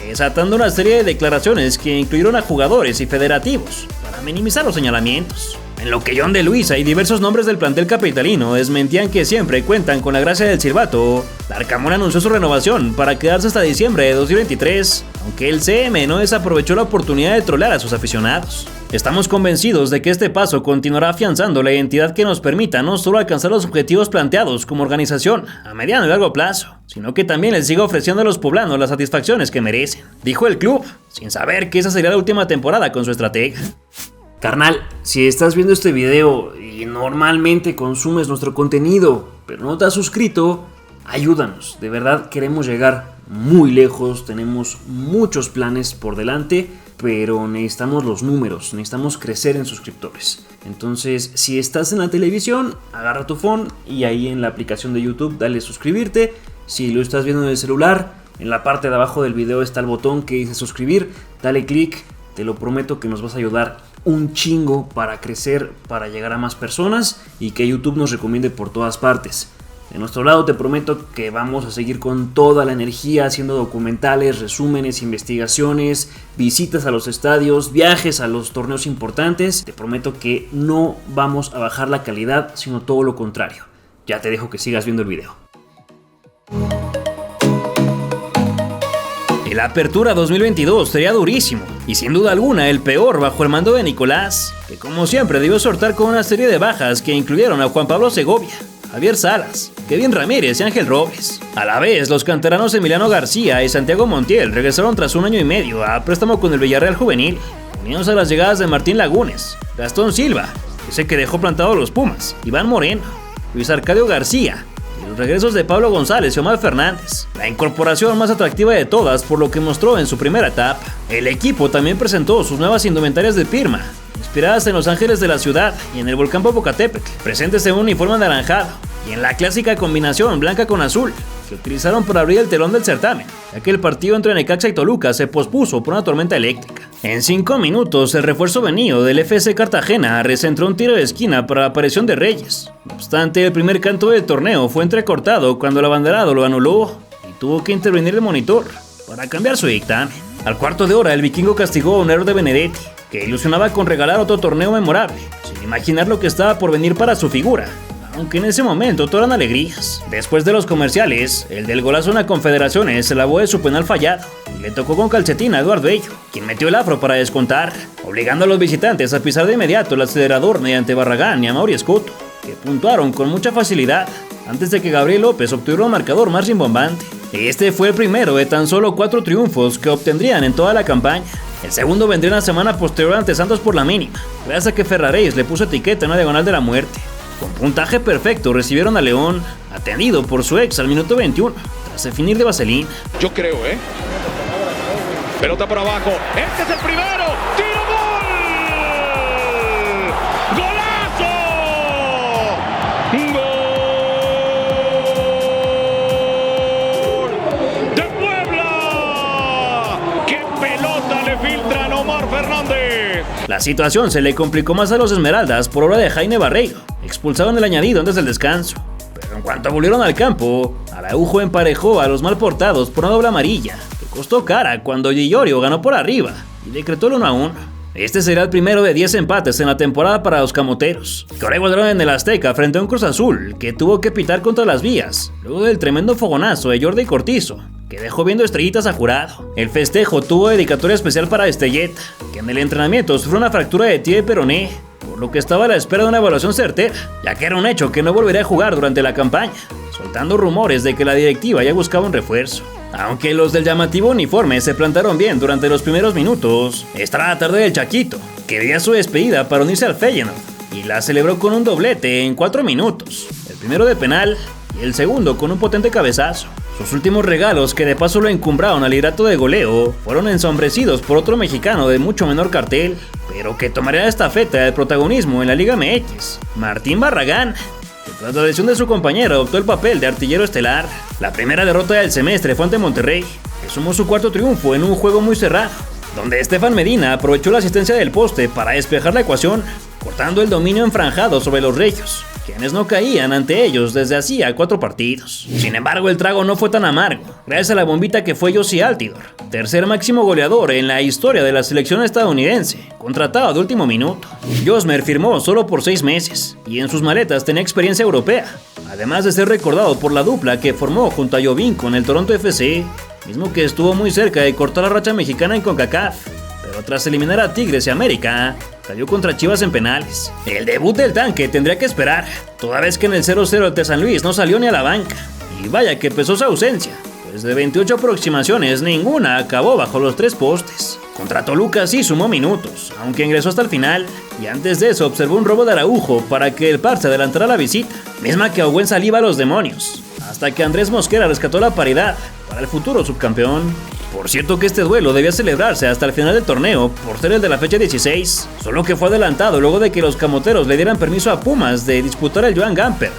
desatando una serie de declaraciones que incluyeron a jugadores y federativos para minimizar los señalamientos. En lo que John de Luisa y diversos nombres del plantel capitalino desmentían que siempre cuentan con la gracia del silbato, Larcamón anunció su renovación para quedarse hasta diciembre de 2023, aunque el CM no desaprovechó la oportunidad de trolear a sus aficionados. Estamos convencidos de que este paso continuará afianzando la identidad que nos permita no solo alcanzar los objetivos planteados como organización a mediano y largo plazo, sino que también les siga ofreciendo a los poblanos las satisfacciones que merecen, dijo el club, sin saber que esa sería la última temporada con su estratega. Carnal, si estás viendo este video y normalmente consumes nuestro contenido, pero no te has suscrito, ayúdanos, de verdad queremos llegar muy lejos, tenemos muchos planes por delante, pero necesitamos los números, necesitamos crecer en suscriptores. Entonces, si estás en la televisión, agarra tu phone y ahí en la aplicación de YouTube dale suscribirte. Si lo estás viendo en el celular, en la parte de abajo del video está el botón que dice suscribir, dale click, te lo prometo que nos vas a ayudar un chingo para crecer, para llegar a más personas y que YouTube nos recomiende por todas partes. De nuestro lado te prometo que vamos a seguir con toda la energía haciendo documentales, resúmenes, investigaciones, visitas a los estadios, viajes a los torneos importantes. Te prometo que no vamos a bajar la calidad, sino todo lo contrario. Ya te dejo que sigas viendo el video. El Apertura 2022 sería durísimo y sin duda alguna el peor bajo el mando de Nicolás, que como siempre debió sortar con una serie de bajas que incluyeron a Juan Pablo Segovia, Javier Salas, Kevin Ramírez y Ángel Robles. A la vez, los canteranos Emiliano García y Santiago Montiel regresaron tras un año y medio a préstamo con el Villarreal Juvenil, uniéndose a las llegadas de Martín Lagunes, Gastón Silva, ese que dejó plantado a los Pumas, Iván Moreno, Luis Arcadio García, y los regresos de Pablo González y Omar Fernández, la incorporación más atractiva de todas por lo que mostró en su primera etapa. El equipo también presentó sus nuevas indumentarias de Pirma, inspiradas en los ángeles de la ciudad y en el volcán Popocatépetl, presentes en un uniforme anaranjado y en la clásica combinación blanca con azul que utilizaron para abrir el telón del certamen, ya que el partido entre Necaxa y Toluca se pospuso por una tormenta eléctrica. En 5 minutos, el refuerzo venido del FC Cartagena recentró un tiro de esquina para la aparición de Reyes. No obstante, el primer canto del torneo fue entrecortado cuando el abanderado lo anuló y tuvo que intervenir el monitor para cambiar su dictamen. Al cuarto de hora, el vikingo castigó a un error de Benedetti, que ilusionaba con regalar otro torneo memorable, sin imaginar lo que estaba por venir para su figura, aunque en ese momento todo eran alegrías. Después de los comerciales, el del golazo en la Confederaciones se lavó de su penal fallado y le tocó con calcetín a Eduardo Ello, quien metió el afro para descontar, obligando a los visitantes a pisar de inmediato el acelerador mediante Barragán y a Mauri Escoto, que puntuaron con mucha facilidad antes de que Gabriel López obtuviera un marcador más rimbombante. Este fue el primero de tan solo 4 triunfos que obtendrían en toda la campaña. El segundo vendría una semana posterior ante Santos por la mínima, gracias a que Ferraréis le puso etiqueta en una diagonal de la muerte. Con puntaje perfecto recibieron a León, atendido por su ex al minuto 21, tras definir de vaselina. Yo creo, pelota por abajo, este es el primero, tiro, gol, golazo, gol de Puebla, qué pelota le filtran a Omar Fernández. La situación se le complicó más a los Esmeraldas por obra de Jaime Barreiro, expulsado en el añadido antes del descanso. Pero en cuanto volvieron al campo, Araujo emparejó a los mal portados por una doble amarilla, que costó cara cuando Gillorio ganó por arriba y decretó el 1-1. Este será el primero de 10 empates en la temporada para los camoteros, que ahora igualaron en el Azteca frente a un Cruz Azul que tuvo que pitar contra las vías, luego del tremendo fogonazo de Jordi Cortizo, que dejó viendo estrellitas a Jurado. El festejo tuvo dedicatoria especial para Estelleta, que en el entrenamiento sufrió una fractura de tibia y peroné, por lo que estaba a la espera de una evaluación certera, ya que era un hecho que no volvería a jugar durante la campaña, soltando rumores de que la directiva ya buscaba un refuerzo. Aunque los del llamativo uniforme se plantaron bien durante los primeros minutos, estará la tarde del Chaquito, que dio su despedida para unirse al Feyenoord, y la celebró con un doblete en 4 minutos, el primero de penal y el segundo con un potente cabezazo. Sus últimos regalos, que de paso lo encumbraron al liderato de goleo, fueron ensombrecidos por otro mexicano de mucho menor cartel, pero que tomaría la estafeta del protagonismo en la Liga MX, Martín Barragán, que tras la lesión de su compañero adoptó el papel de artillero estelar. La primera derrota del semestre fue ante Monterrey, que sumó su 4º triunfo en un juego muy cerrado, donde Estefan Medina aprovechó la asistencia del poste para despejar la ecuación, cortando el dominio enfranjado sobre los regios, quienes no caían ante ellos desde hacía 4 partidos. Sin embargo, el trago no fue tan amargo, gracias a la bombita que fue Jozy Altidore, tercer máximo goleador en la historia de la selección estadounidense, contratado de último minuto. Josmer firmó solo por 6 meses, y en sus maletas tenía experiencia europea, además de ser recordado por la dupla que formó junto a Jovinko en el Toronto FC, mismo que estuvo muy cerca de cortar la racha mexicana en CONCACAF, pero tras eliminar a Tigres y América, cayó contra Chivas en penales. El debut del tanque tendría que esperar, toda vez que en el 0-0 ante San Luis no salió ni a la banca, y vaya que pesó su ausencia, pues de 28 aproximaciones, ninguna acabó bajo los 3 postes. Contra Toluca sí sumó minutos, aunque ingresó hasta el final, y antes de eso observó un robo de Araujo para que el Par se adelantara a la visita, misma que ahogó en saliva a los demonios, hasta que Andrés Mosquera rescató la paridad para el futuro subcampeón. Por cierto que este duelo debía celebrarse hasta el final del torneo por ser el de la fecha 16, solo que fue adelantado luego de que los camoteros le dieran permiso a Pumas de disputar el Joan Gamper,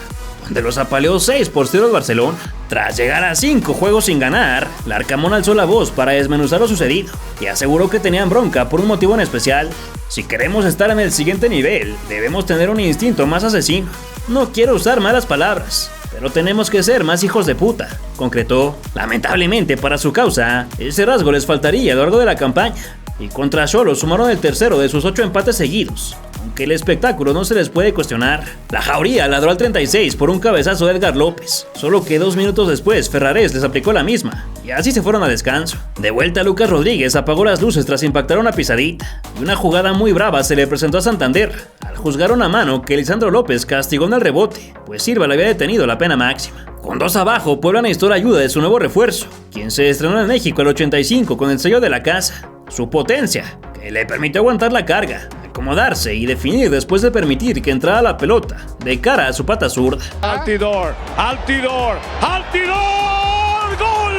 donde los apaleó 6-0 al Barcelona. Tras llegar a 5 juegos sin ganar, Larcamón alzó la voz para desmenuzar lo sucedido y aseguró que tenían bronca por un motivo en especial. Si queremos estar en el siguiente nivel, debemos tener un instinto más asesino. No quiero usar malas palabras, pero tenemos que ser más hijos de puta, concretó. Lamentablemente para su causa, ese rasgo les faltaría a lo largo de la campaña, y contra Xolos sumaron el tercero de sus 8 empates seguidos, aunque el espectáculo no se les puede cuestionar. La Jauría ladró al 36 por un cabezazo de Edgar López, solo que 2 minutos después Ferrares les aplicó la misma, y así se fueron a descanso. De vuelta Lucas Rodríguez apagó las luces tras impactar una pisadita, y una jugada muy brava se le presentó a Santander, al juzgar una mano que Lisandro López castigó en el rebote, pues Silva le había detenido la pena máxima. Con 2 abajo, Puebla necesitó la ayuda de su nuevo refuerzo, quien se estrenó en México al 85 con el sello de la casa. Su potencia, que le permitió aguantar la carga, acomodarse y definir después de permitir que entrara la pelota de cara a su pata zurda. Altidor, Altidor, Altidor, ¡gol!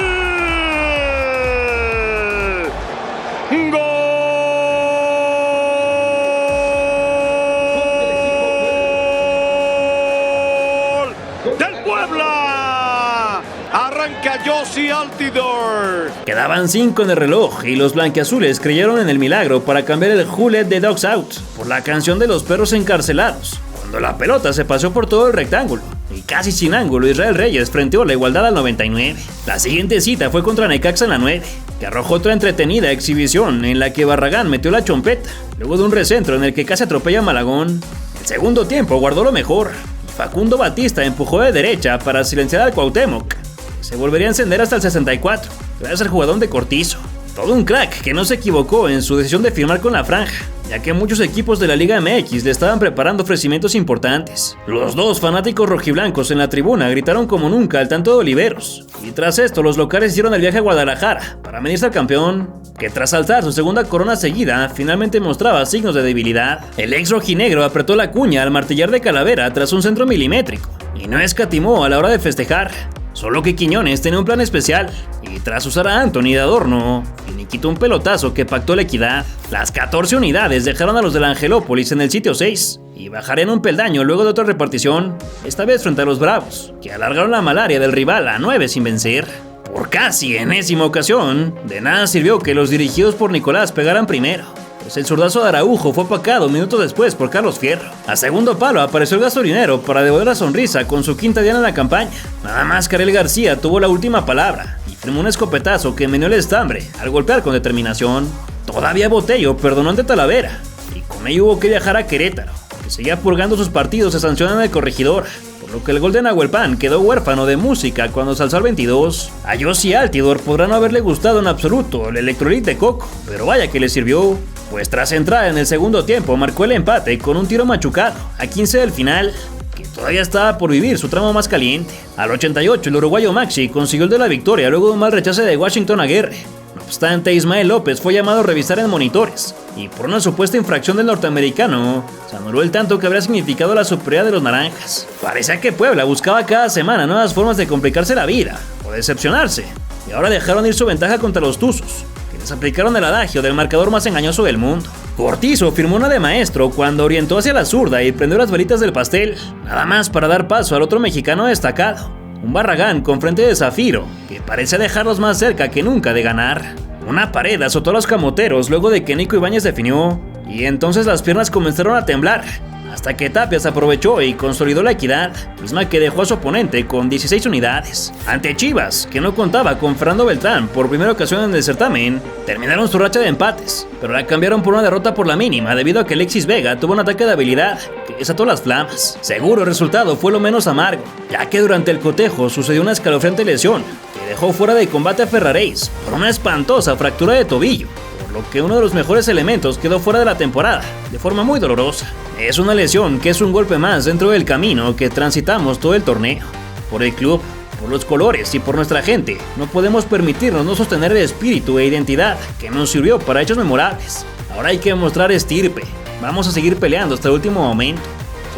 ¡Gol! ¡Del Puebla! Arranca Jozy Altidor. Quedaban 5 en el reloj y los blanquiazules creyeron en el milagro para cambiar el Who Let the Dogs Out por la canción de los perros encarcelados, cuando la pelota se pasó por todo el rectángulo y casi sin ángulo Israel Reyes frenteó la igualdad al 99. La siguiente cita fue contra Necaxa en la 9, que arrojó otra entretenida exhibición en la que Barragán metió la chompeta luego de un recentro en el que casi atropella a Malagón. El segundo tiempo guardó lo mejor y Facundo Batista empujó de derecha para silenciar al Cuauhtémoc. Se volvería a encender hasta el 64, gracias al jugador de Cortizo. Todo un crack que no se equivocó en su decisión de firmar con la franja, ya que muchos equipos de la Liga MX le estaban preparando ofrecimientos importantes. Los 2 fanáticos rojiblancos en la tribuna gritaron como nunca al tanto de Oliveros, y tras esto los locales hicieron el viaje a Guadalajara para medirse al campeón, que tras saltar su segunda corona seguida, finalmente mostraba signos de debilidad. El ex rojinegro apretó la cuña al martillar de Calavera tras un centro milimétrico, y no escatimó a la hora de festejar. Solo que Quiñones tenía un plan especial, y tras usar a Anthony de adorno, finiquitó un pelotazo que pactó la equidad. Las 14 unidades dejaron a los del Angelópolis en el sitio 6, y bajarían un peldaño luego de otra repartición, esta vez frente a los Bravos, que alargaron la malaria del rival a 9 sin vencer. Por casi enésima ocasión, de nada sirvió que los dirigidos por Nicolás pegaran primero, pues el zurdazo de Araujo fue opacado minutos después por Carlos Fierro. A segundo palo apareció el gasolinero para devolver la sonrisa con su quinta diana en la campaña. Nada más Karel García tuvo la última palabra y firmó un escopetazo que meneó el estambre al golpear con determinación. Todavía Botello perdonó ante Talavera y con ello hubo que viajar a Querétaro, que seguía purgando sus partidos de sanción en el Corregidor, por lo que el gol de Nahuelpan quedó huérfano de música cuando se alzó al 22. A Jozy Altidor podrá no haberle gustado en absoluto el electrolit de coco, pero vaya que le sirvió, pues tras entrar en el segundo tiempo marcó el empate con un tiro machucado a 15 del final, que todavía estaba por vivir su tramo más caliente. Al 88 el uruguayo Maxi consiguió el de la victoria luego de un mal rechace de Washington Aguirre. No obstante, Ismael López fue llamado a revisar en monitores, y por una supuesta infracción del norteamericano, se anuló el tanto que habría significado la superioridad de los naranjas. Parecía que Puebla buscaba cada semana nuevas formas de complicarse la vida, o decepcionarse, y ahora dejaron ir su ventaja contra los Tuzos, que les aplicaron el adagio del marcador más engañoso del mundo. Cortizo firmó una de maestro cuando orientó hacia la zurda y prendió las velitas del pastel, nada más para dar paso al otro mexicano destacado, un Barragán con frente de zafiro, que parece dejarlos más cerca que nunca de ganar. Una pared azotó a los camoteros luego de que Nico Ibáñez definió, y entonces las piernas comenzaron a temblar, hasta que Tapias aprovechó y consolidó la equidad, misma que dejó a su oponente con 16 unidades. Ante Chivas, que no contaba con Fernando Beltrán por primera ocasión en el certamen, terminaron su racha de empates, pero la cambiaron por una derrota por la mínima debido a que Alexis Vega tuvo un ataque de habilidad que desató las flamas. Seguro el resultado fue lo menos amargo, ya que durante el cotejo sucedió una escalofriante lesión que dejó fuera de combate a Ferraréis por una espantosa fractura de tobillo, lo que uno de los mejores elementos quedó fuera de la temporada, de forma muy dolorosa. Es una lesión que es un golpe más dentro del camino que transitamos todo el torneo. Por el club, por los colores y por nuestra gente, no podemos permitirnos no sostener el espíritu e identidad que nos sirvió para hechos memorables. Ahora hay que mostrar estirpe. Vamos a seguir peleando hasta el último momento.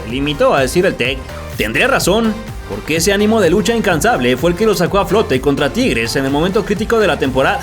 Se limitó a decir el técnico. Tendría razón, porque ese ánimo de lucha incansable fue el que lo sacó a flote contra Tigres en el momento crítico de la temporada,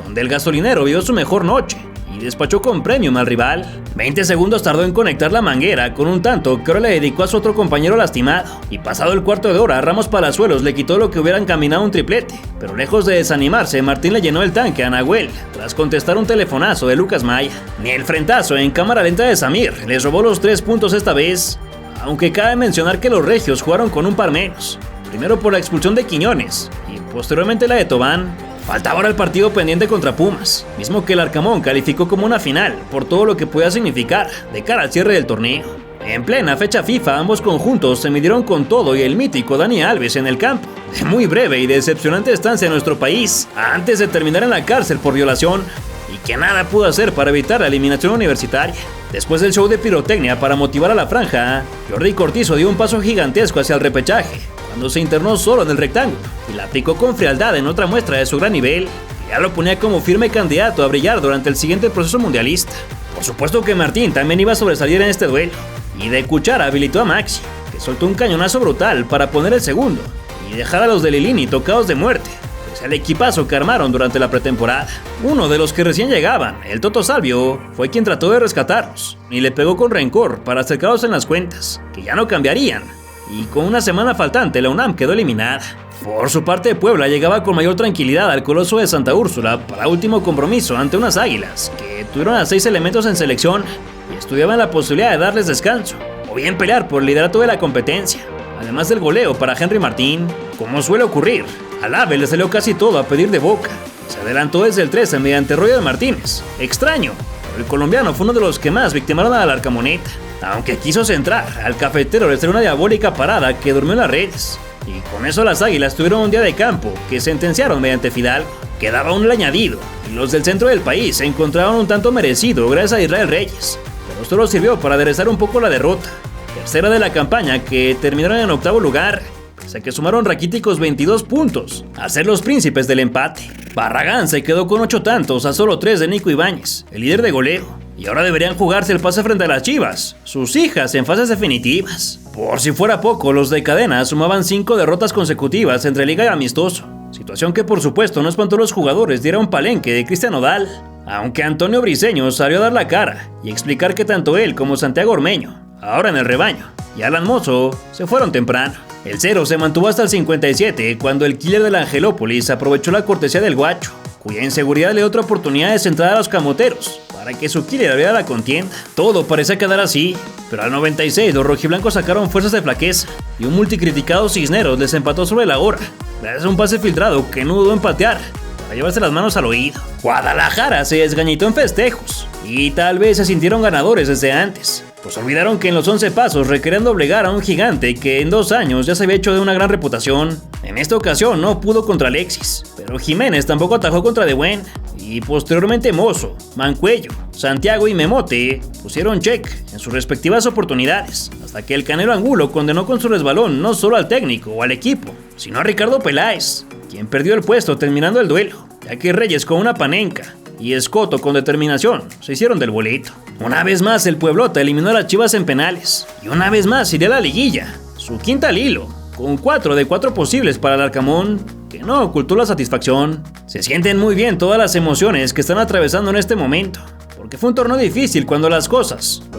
donde el gasolinero vio su mejor noche y despachó con premium al rival. 20 segundos tardó en conectar la manguera con un tanto que ahora le dedicó a su otro compañero lastimado, y pasado el cuarto de hora, Ramos Palazuelos le quitó lo que hubieran caminado un triplete, pero lejos de desanimarse, Martín le llenó el tanque a Nahuel tras contestar un telefonazo de Lucas Maya. Ni el frentazo en cámara lenta de Samir les robó los 3 puntos esta vez, aunque cabe mencionar que los regios jugaron con un par menos, primero por la expulsión de Quiñones y posteriormente la de Tobán. Faltaba ahora el partido pendiente contra Pumas, mismo que el Arcamón calificó como una final por todo lo que podía significar de cara al cierre del torneo. En plena fecha FIFA, ambos conjuntos se midieron con todo y el mítico Dani Alves en el campo, de muy breve y decepcionante estancia en nuestro país, antes de terminar en la cárcel por violación, y que nada pudo hacer para evitar la eliminación universitaria. Después del show de pirotecnia para motivar a la franja, Jordi Cortizo dio un paso gigantesco hacia el repechaje, cuando se internó solo en el rectángulo y la aplicó con frialdad en otra muestra de su gran nivel, que ya lo ponía como firme candidato a brillar durante el siguiente proceso mundialista. Por supuesto que Martín también iba a sobresalir en este duelo, y de cuchara habilitó a Maxi, que soltó un cañonazo brutal para poner el segundo y dejar a los de Lilini tocados de muerte, pues el equipazo que armaron durante la pretemporada. Uno de los que recién llegaban, el Toto Salvio, fue quien trató de rescatarlos y le pegó con rencor para acercarlos en las cuentas, que ya no cambiarían, y con una semana faltante la UNAM quedó eliminada. Por su parte, Puebla llegaba con mayor tranquilidad al Coloso de Santa Úrsula para último compromiso ante unas Águilas que tuvieron a 6 elementos en selección y estudiaban la posibilidad de darles descanso o bien pelear por el liderato de la competencia, además del goleo para Henry Martín. Como suele ocurrir, al AVE le salió casi todo a pedir de boca. Se adelantó desde el 13 mediante Roger Martínez. Extraño, pero el colombiano fue uno de los que más victimaron a la Arcamoneta, aunque quiso centrar al cafetero le salió una diabólica parada que durmió en las redes. Y con eso las Águilas tuvieron un día de campo que sentenciaron mediante Fidalgo. Quedaba un añadido, y los del centro del país se encontraban un tanto merecido gracias a Israel Reyes, pero solo sirvió para aderezar un poco la derrota, tercera de la campaña, que terminaron en octavo lugar, pese a que sumaron raquíticos 22 puntos a ser los príncipes del empate. Barragán se quedó con 8 tantos a solo 3 de Nico Ibáñez, el líder de goleo, y ahora deberían jugarse el pase frente a las Chivas, sus hijas en fases definitivas. Por si fuera poco, los de Cadena sumaban 5 derrotas consecutivas entre Liga y Amistoso, situación que por supuesto no espantó a los jugadores diera un palenque de Cristian Nodal, aunque Antonio Briseño salió a dar la cara y explicar que tanto él como Santiago Ormeño, ahora en el rebaño, y Alan Mozo se fueron temprano. El 0 se mantuvo hasta el 57 cuando el killer del Angelópolis aprovechó la cortesía del Guacho, cuya inseguridad le dio otra oportunidad de centrar a los camoteros para que su killer abriera la contienda. Todo parecía quedar así, pero al 96 los rojiblancos sacaron fuerzas de flaqueza y un multicriticado Cisneros les empató sobre la hora, gracias a un pase filtrado que no dudó en patear para llevarse las manos al oído. Guadalajara se desgañitó en festejos y tal vez se sintieron ganadores desde antes, pues olvidaron que en los 11 pasos requerían doblegar a un gigante que en 2 años ya se había hecho de una gran reputación. En esta ocasión no pudo contra Alexis, pero Jiménez tampoco atajó contra De Buen, y posteriormente Mozo, Mancuello, Santiago y Memote pusieron check en sus respectivas oportunidades, hasta que el Canelo Angulo condenó con su resbalón no solo al técnico o al equipo, sino a Ricardo Peláez, quien perdió el puesto terminando el duelo, ya que Reyes con una panenca y Escoto con determinación se hicieron del boleto. Una vez más el Pueblota eliminó a las Chivas en penales, y una vez más iría a la liguilla, su quinta al hilo, con 4 de 4 posibles para el Arcamón, que no ocultó la satisfacción. Se sienten muy bien todas las emociones que están atravesando en este momento, porque fue un torneo difícil cuando los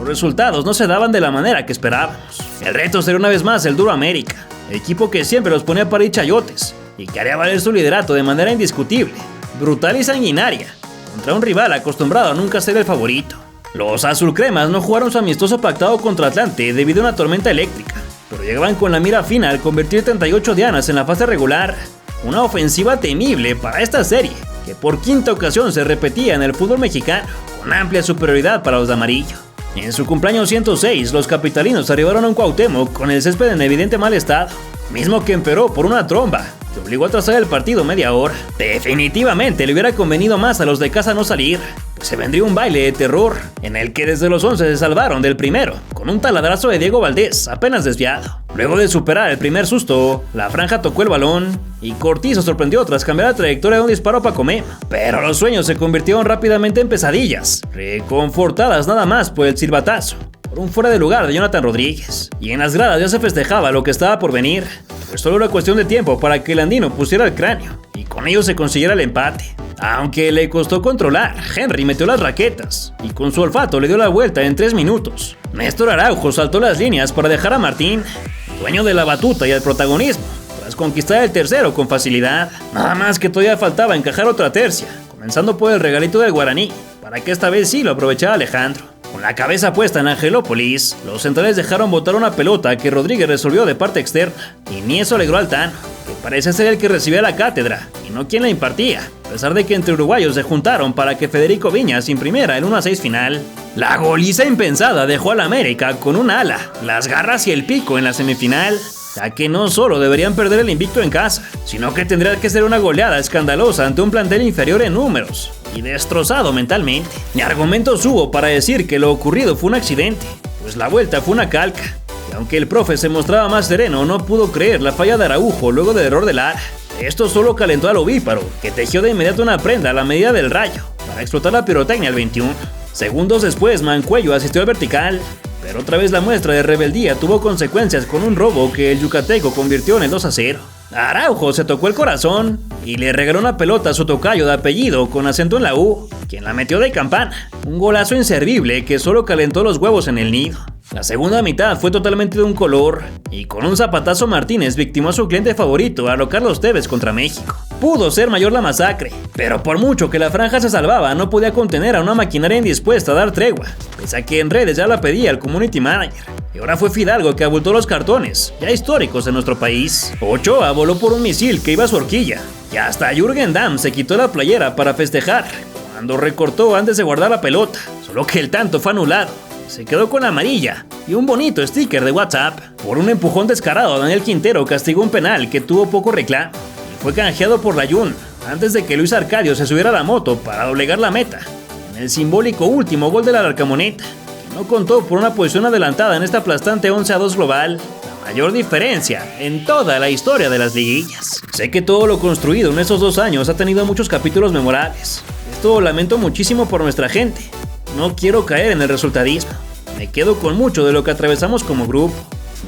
resultados no se daban de la manera que esperábamos. El reto será una vez más el duro América, el equipo que siempre los ponía para ir chayotes, y que haría valer su liderato de manera indiscutible, brutal y sanguinaria, contra un rival acostumbrado a nunca ser el favorito. Los azulcremas no jugaron su amistoso pactado contra Atlante debido a una tormenta eléctrica, pero llegaban con la mira fina al convertir 38 dianas en la fase regular, una ofensiva temible para esta serie, que por quinta ocasión se repetía en el fútbol mexicano, con amplia superioridad para los de amarillo. En su cumpleaños 106, los capitalinos arribaron a un Cuauhtémoc con el césped en evidente mal estado, mismo que empeoró por una tromba que obligó a trazar el partido media hora. Definitivamente le hubiera convenido más a los de casa no salir, pues se vendría un baile de terror, en el que desde los 11 se salvaron del primero, con un taladrazo de Diego Valdés, apenas desviado. Luego de superar el primer susto, la franja tocó el balón y Cortizo sorprendió tras cambiar la trayectoria de un disparo a Pacomé. Pero los sueños se convirtieron rápidamente en pesadillas, reconfortadas nada más por el silbatazo, por un fuera de lugar de Jonathan Rodríguez. Y en las gradas ya se festejaba lo que estaba por venir, pues solo era cuestión de tiempo para que el andino pusiera el cráneo y con ello se consiguiera el empate. Aunque le costó controlar, Henry metió las raquetas y con su olfato le dio la vuelta en 3 minutos. Néstor Araujo saltó las líneas para dejar a Martín, dueño de la batuta y el protagonismo, tras conquistar el tercero con facilidad. Nada más que todavía faltaba encajar otra tercia, comenzando por el regalito del Guaraní, para que esta vez sí lo aprovechara Alejandro. Con la cabeza puesta en Angelópolis, los centrales dejaron botar una pelota que Rodríguez resolvió de parte externa, y ni eso alegró al Tano, que parece ser el que recibía la cátedra, y no quien la impartía, a pesar de que entre uruguayos se juntaron para que Federico Viñas imprimiera el 1-6 final. La goliza impensada dejó al América con un ala, las garras y el pico en la semifinal, ya que no solo deberían perder el invicto en casa, sino que tendría que ser una goleada escandalosa ante un plantel inferior en números y destrozado mentalmente. Ni argumentos hubo para decir que lo ocurrido fue un accidente, pues la vuelta fue una calca, y aunque el profe se mostraba más sereno, no pudo creer la falla de Araujo luego del error de Lara. Esto solo calentó al ovíparo, que tejió de inmediato una prenda a la medida del rayo para explotar la pirotecnia al 21. Segundos después, Mancuello asistió al vertical, pero otra vez la muestra de rebeldía tuvo consecuencias con un robo que el yucateco convirtió en el 2-0. Araujo se tocó el corazón y le regaló una pelota a su tocayo de apellido con acento en la U, quien la metió de campana. Un golazo inservible que solo calentó los huevos en el nido. La segunda mitad fue totalmente de un color, y con un zapatazo Martínez victimó a su cliente favorito, a lo Carlos Tevez contra México. Pudo ser mayor la masacre, pero por mucho que la franja se salvaba, no podía contener a una maquinaria indispuesta a dar tregua, pese a que en redes ya la pedía el community manager. Y ahora fue Fidalgo que abultó los cartones, ya históricos en nuestro país. Ochoa voló por un misil que iba a su horquilla, y hasta Jürgen Damm se quitó la playera para festejar, cuando recortó antes de guardar la pelota, solo que el tanto fue anulado. Se quedó con amarilla y un bonito sticker de WhatsApp. Por un empujón descarado, Daniel Quintero castigó un penal que tuvo poco reclamo y fue canjeado por Layún antes de que Luis Arcadio se subiera a la moto para doblegar la meta en el simbólico último gol de la Larcamoneta, que no contó por una posición adelantada en esta aplastante 11-2 global, la mayor diferencia en toda la historia de las liguillas. Sé que todo lo construido en esos 2 años ha tenido muchos capítulos memorables. Esto lamento muchísimo por nuestra gente. No quiero caer en el resultadismo. Me quedo con mucho de lo que atravesamos como grupo.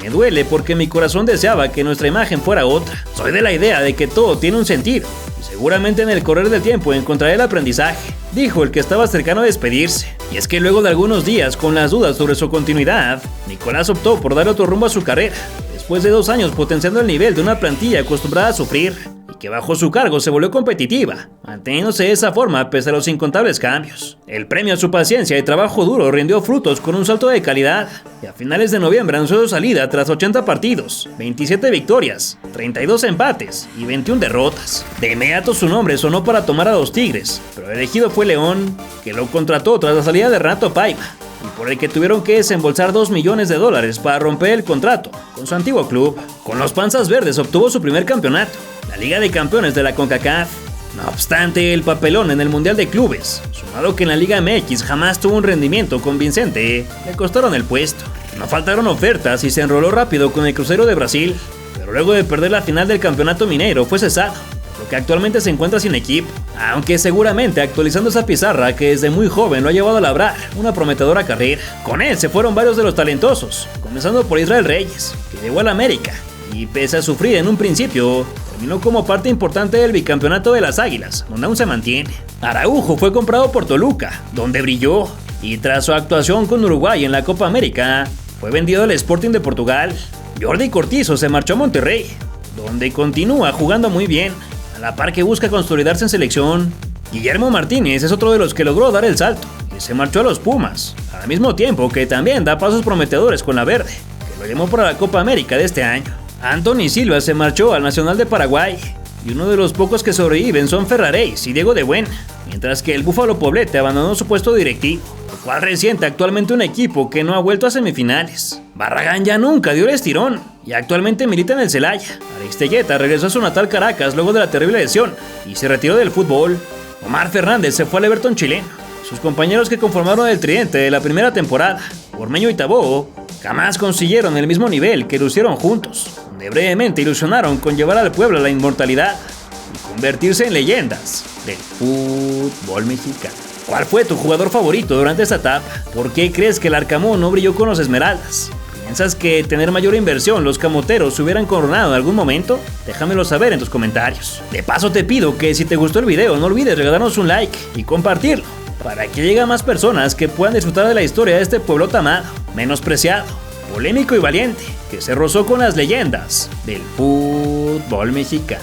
Me duele porque mi corazón deseaba que nuestra imagen fuera otra. Soy de la idea de que todo tiene un sentido, y seguramente en el correr del tiempo encontraré el aprendizaje, dijo el que estaba cercano a despedirse. Y es que luego de algunos días con las dudas sobre su continuidad, Nicolás optó por darle otro rumbo a su carrera, después de 2 años potenciando el nivel de una plantilla acostumbrada a sufrir, y que bajo su cargo se volvió competitiva, manteniéndose de esa forma pese a los incontables cambios. El premio a su paciencia y trabajo duro rindió frutos con un salto de calidad, y a finales de noviembre anunció su salida tras 80 partidos, 27 victorias, 32 empates y 21 derrotas. De inmediato su nombre sonó para tomar a los Tigres, pero el elegido fue León, que lo contrató tras la salida de Renato Paiva, y por el que tuvieron que desembolsar $2 millones para romper el contrato con su antiguo club. Con los Panzas Verdes obtuvo su primer campeonato, la Liga de Campeones de la CONCACAF. No obstante, el papelón en el Mundial de Clubes, sumado que en la Liga MX jamás tuvo un rendimiento convincente, le costaron el puesto. No faltaron ofertas y se enroló rápido con el Cruzeiro de Brasil, pero luego de perder la final del Campeonato Mineiro fue cesado, lo que actualmente se encuentra sin equipo, aunque seguramente actualizando esa pizarra que desde muy joven lo ha llevado a labrar una prometedora carrera. Con él se fueron varios de los talentosos, comenzando por Israel Reyes, que llegó al América, y pese a sufrir en un principio, terminó como parte importante del bicampeonato de las Águilas, donde aún se mantiene. Araujo fue comprado por Toluca, donde brilló, y tras su actuación con Uruguay en la Copa América, fue vendido al Sporting de Portugal. Jordi Cortizo se marchó a Monterrey, donde continúa jugando muy bien, a la par que busca consolidarse en selección. Guillermo Martínez es otro de los que logró dar el salto, y se marchó a los Pumas, al mismo tiempo que también da pasos prometedores con la verde, que lo llamó para la Copa América de este año. Anthony Silva se marchó al Nacional de Paraguay, y uno de los pocos que sobreviven son Ferraréis y Diego de Buena, mientras que el Búfalo Poblete abandonó su puesto directivo, lo cual resiente actualmente un equipo que no ha vuelto a semifinales. Barragán ya nunca dio el estirón y actualmente milita en el Celaya. Aristeguieta regresó a su natal Caracas luego de la terrible lesión y se retiró del fútbol. Omar Fernández se fue al Everton chileno. Sus compañeros que conformaron el tridente de la primera temporada, Ormeño y Tabó, jamás consiguieron el mismo nivel que lucieron juntos, donde brevemente ilusionaron con llevar al pueblo a la inmortalidad y convertirse en leyendas del fútbol mexicano. ¿Cuál fue tu jugador favorito durante esta etapa? ¿Por qué crees que el Arcamón no brilló con los Esmeraldas? ¿Piensas que tener mayor inversión los camoteros se hubieran coronado en algún momento? Déjamelo saber en tus comentarios. De paso te pido que si te gustó el video no olvides regalarnos un like y compartirlo, para que llegue a más personas que puedan disfrutar de la historia de este pueblo amado, menospreciado, polémico y valiente, que se rozó con las leyendas del fútbol mexicano.